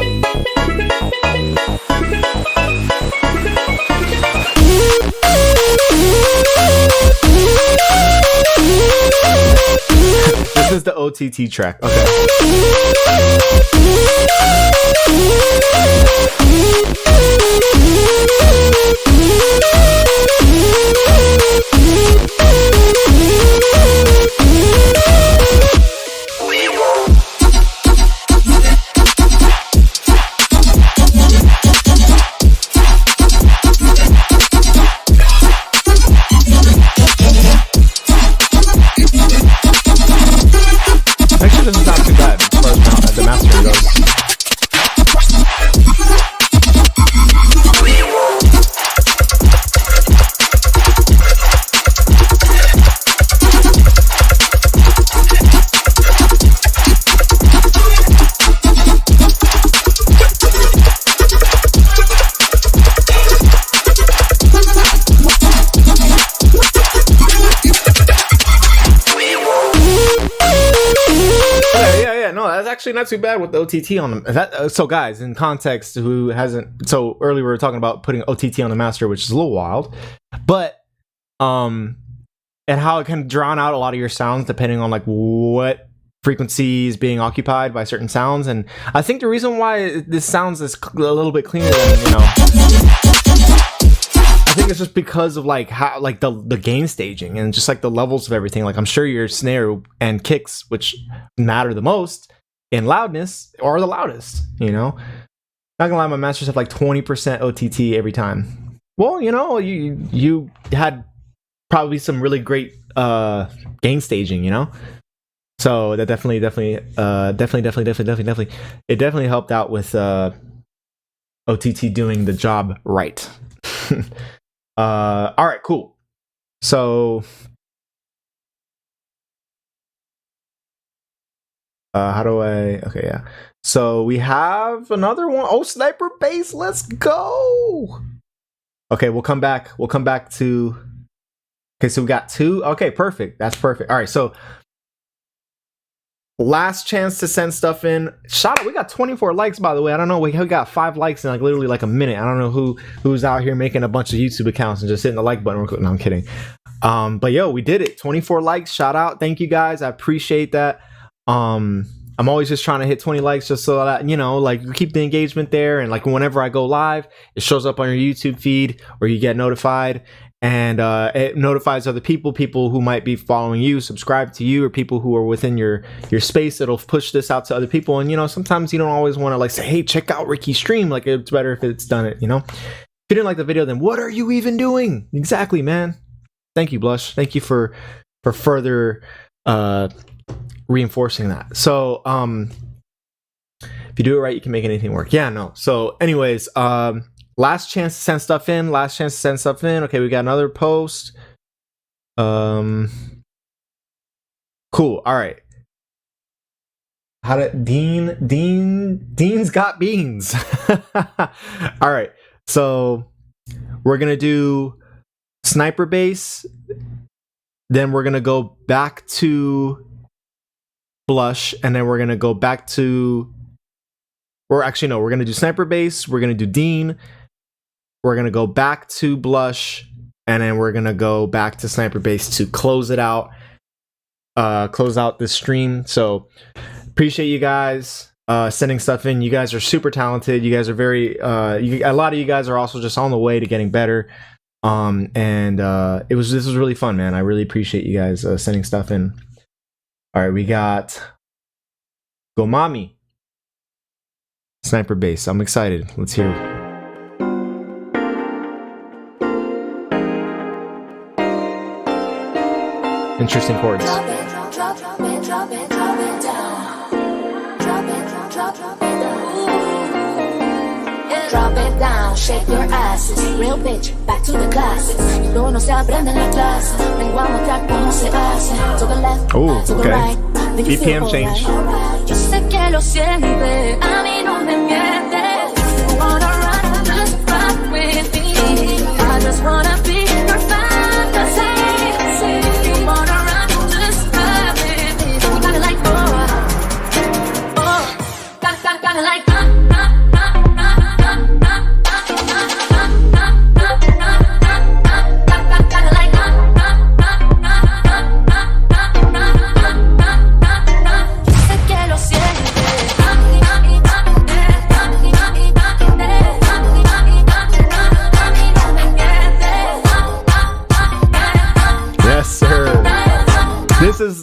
This is the OTT track. Okay. This is not too bad as far as the mastering goes. Actually not too bad with the OTT on them. So guys, in context, who hasn't, so earlier we were talking about putting OTT on the master, which is a little wild, but and how it can drown out a lot of your sounds depending on like what frequency is being occupied by certain sounds. And I think the reason why this sounds is a little bit cleaner than, you know, I think it's just because of like how, like the gain staging and just like the levels of everything. Like, I'm sure your snare and kicks, which matter the most in loudness, are the loudest, you know. Not gonna lie, my masters have like 20% OTT every time. Well, you know, you had probably some really great gain staging, you know. So that definitely it definitely helped out with OTT doing the job right. All right, cool. So how do I? Okay, yeah. So we have another one. Oh, Sniper Base, let's go. Okay, we'll come back. We'll come back to. Okay, so we got 2. Okay, perfect. That's perfect. All right, so last chance to send stuff in. Shout out. We got 24 likes, by the way. I don't know. We got 5 likes in like literally like a minute. I don't know who's out here making a bunch of YouTube accounts and just hitting the like button. No, I'm kidding. But yo, we did it. 24 likes. Shout out. Thank you guys. I appreciate that. I'm always just trying to hit 20 likes just so that, you know, like, keep the engagement there. And like, whenever I go live, it shows up on your YouTube feed or you get notified, and it notifies other people who might be following you, subscribe to you, or people who are within your space. It'll push this out to other people. And, you know, sometimes you don't always want to like say, hey, check out Ricky's stream. Like, it's better if it's done it, you know? you didn't like the video, then what are you even doing? Exactly, man. Thank you, Blush. Thank you for further reinforcing that. So if you do it right, you can make anything work. Yeah, no. So anyways, last chance to send stuff in. Okay, we got another post. Cool. All right. How did Dean's got beans. All right. So we're gonna do sniper base. Then we're gonna go back to Blush, and then we're gonna go back to. Or actually, no, we're going to do Sniper Base, we're going to do Dean, we're going to go back to Blush, and then we're going to go back to Sniper Base to close it out, close out this stream. So, appreciate you guys sending stuff in. You guys are super talented. You guys are very, a lot of you guys are also just on the way to getting better. This was really fun, man. I really appreciate you guys sending stuff in. All right, we got Gomami. Sniper Base. I'm excited. Let's hear it. Interesting chords. Drop it down. Drop it down, shake your asses. Real bitch, back to the classics. Y luego no se aprende en la clase. Vengo a mostrar cómo se hace. To the left, to the right. BPM change. Yo sé que lo sientes, a mí no me mientes. You wanna run, just run with me. I just wanna be your fantasy. You wanna run, just run with me. You got it like got it like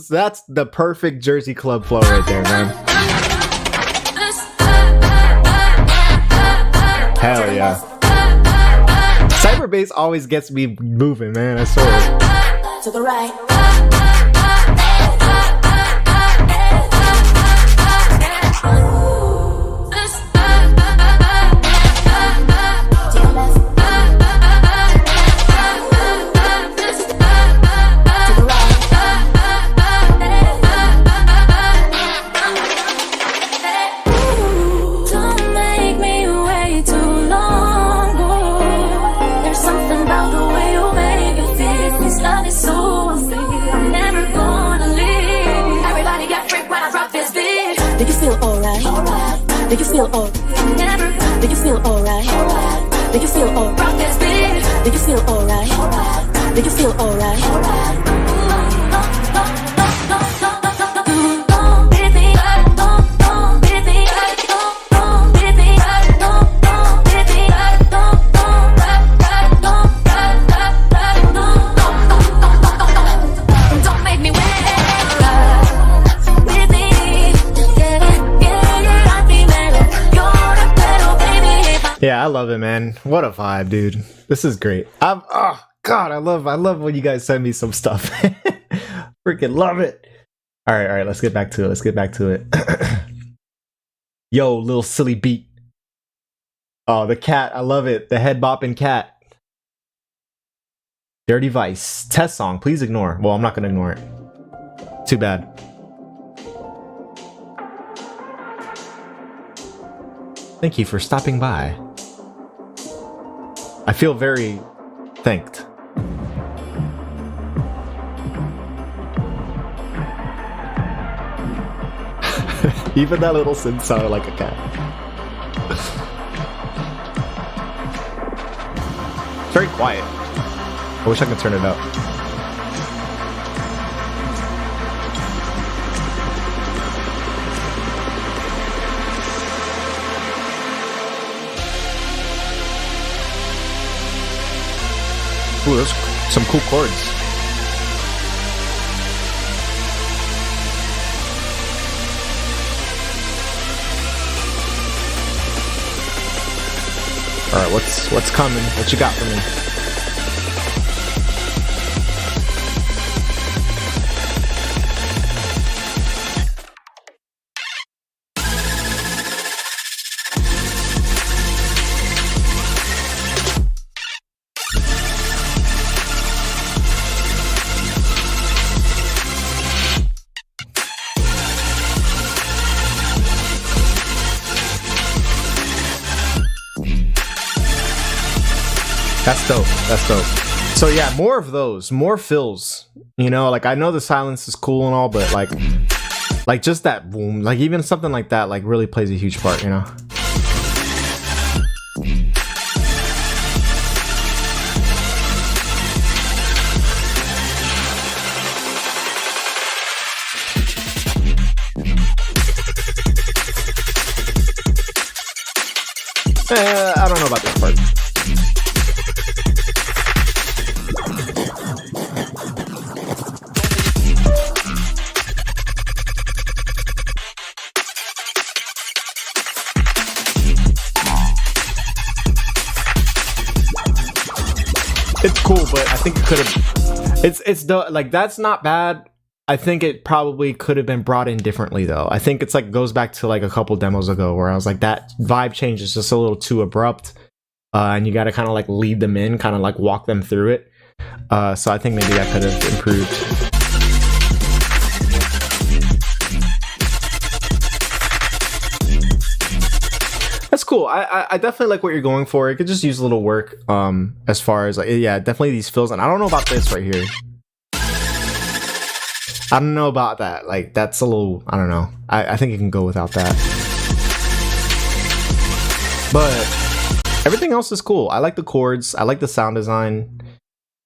That's the perfect Jersey Club flow right there, man. Hell yeah. Cyber bass always gets me moving, man. I swear. to the right. Did you feel alright? Did you feel alright? Did you feel alright? Did you feel alright? Did you feel alright? Yeah, I love it, man. What a vibe, dude. This is great. Oh God, I love when you guys send me some stuff. Freaking love it. All right, let's get back to it. Yo, little silly beat. Oh, the cat, I love it. The head bopping cat. Dirty Vice. Test song, please ignore. Well, I'm not gonna ignore it. Too bad. Thank you for stopping by. I feel very thanked. Even that little synth sounded like a cat. It's very quiet. I wish I could turn it up. Ooh, those some cool chords. All right, what's coming? What you got for me? That's dope. That's dope. So yeah, more of those, more fills. You know, like I know the silence is cool and all, but like just that boom, like even something like that, like really plays a huge part. You know. I don't know about this part. It's cool, but I think it could have. It's the like that's not bad. I think it probably could have been brought in differently though. I think it's like goes back to like a couple demos ago where I was like that vibe change is just a little too abrupt, and you got to kind of like lead them in, kind of like walk them through it. So I think maybe that could have improved. That's cool. I definitely like what you're going for. It could just use a little work. As far as like, yeah, definitely these fills. And I don't know about this right here. I don't know about that. Like that's a little. I don't know. I think it can go without that. But everything else is cool. I like the chords. I like the sound design.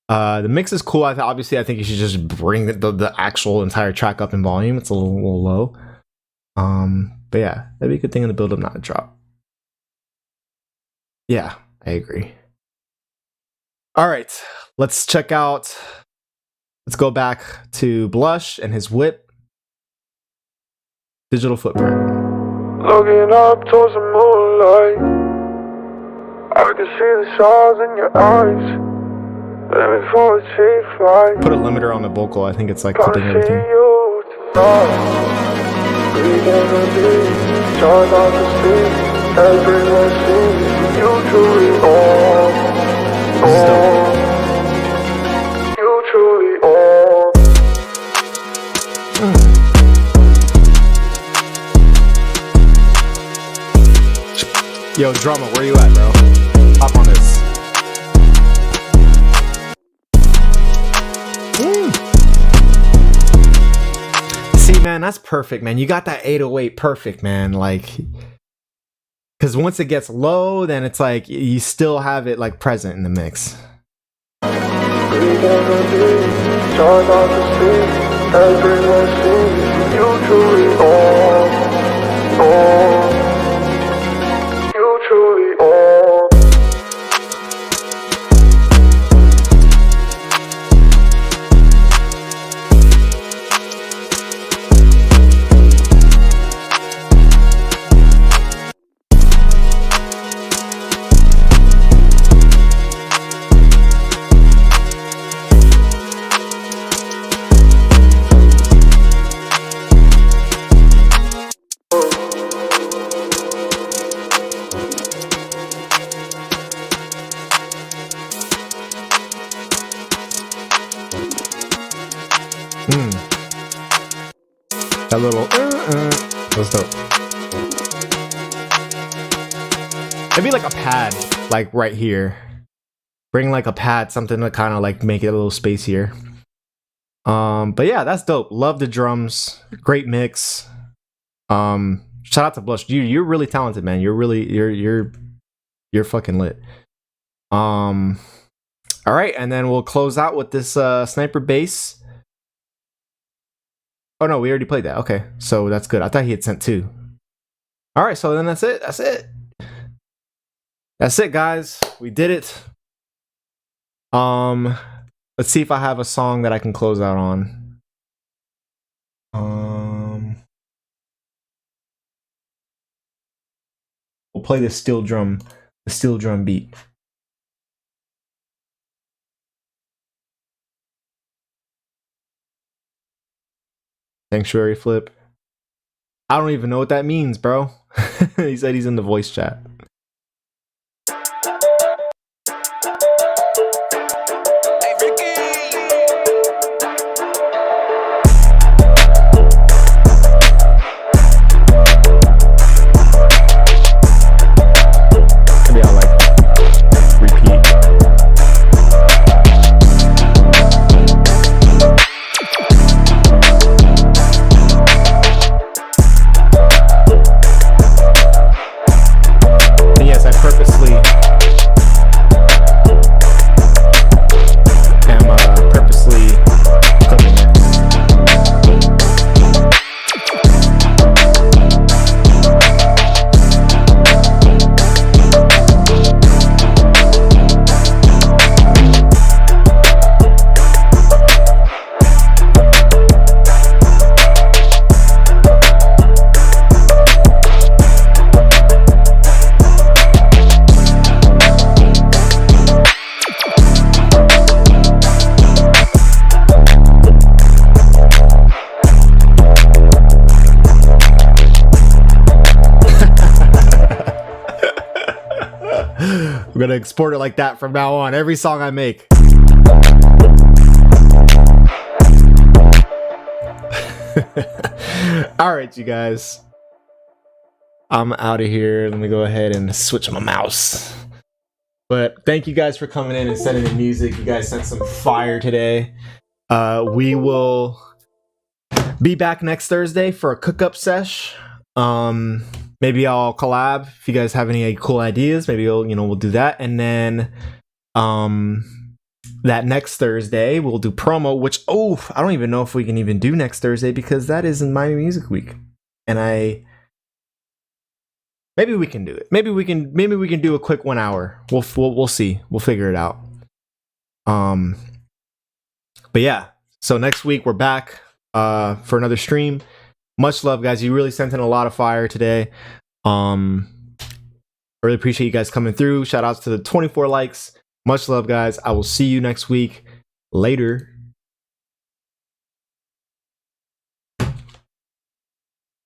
The mix is cool. Obviously, I think you should just bring the actual entire track up in volume. It's a little low. But yeah, that'd be a good thing in the build up not to drop. Yeah, I agree. All right, let's check out. Let's go back to Blush and his whip. Digital footprint. Looking up towards the moonlight, I can see the stars in your eyes. Let me for a cheap fight. Put a limiter on the vocal. I think it's like clipping everything. You tonight. Breathe energy, charge out the street. Everyone sees you truly are. You truly are. Yo, drama, where you at, bro? Hop on this. See, man, that's perfect, man. You got that 808 perfect, man. Like, because once it gets low, then it's like you still have it like present in the mix. Breathe energy, charge out the street. Everyone sees you truly are. You truly are. That little that's dope. Maybe like a pad, like right here. Bring like a pad, something to kind of like make it a little spacier. But yeah, that's dope. Love the drums. Great mix. Shout out to Blush. You're really talented, man. You're really you're fucking lit. All right, and then we'll close out with this sniper bass. Oh no, we already played that. Okay, so that's good. I thought he had sent two. All right, so then that's it. That's it. That's it, guys. We did it. Let's see if I have a song that I can close out on. We'll play this steel drum the steel drum beat. Sanctuary flip. I don't even know what that means, bro. He said he's in the voice chat. Maybe I'll like repeat. And yes, I purposely am purposely clipping it. I'm gonna export it like that from now on. Every song I make. All right, you guys. I'm out of here. Let me go ahead and switch my mouse. But thank you guys for coming in and sending the music. You guys sent some fire today. We will be back next Thursday for a cook-up sesh. Maybe I'll collab if you guys have any cool ideas. Maybe we'll do that. And then that next Thursday we'll do promo, which I don't even know if we can even do next Thursday because that is in my music week. And maybe we can do it. Maybe we can do a quick 1 hour. We'll see. We'll figure it out. But yeah. So next week we're back for another stream. Much love, guys. You really sent in a lot of fire today. I really appreciate you guys coming through. Shout outs to the 24 likes. Much love, guys. I will see you next week. Later.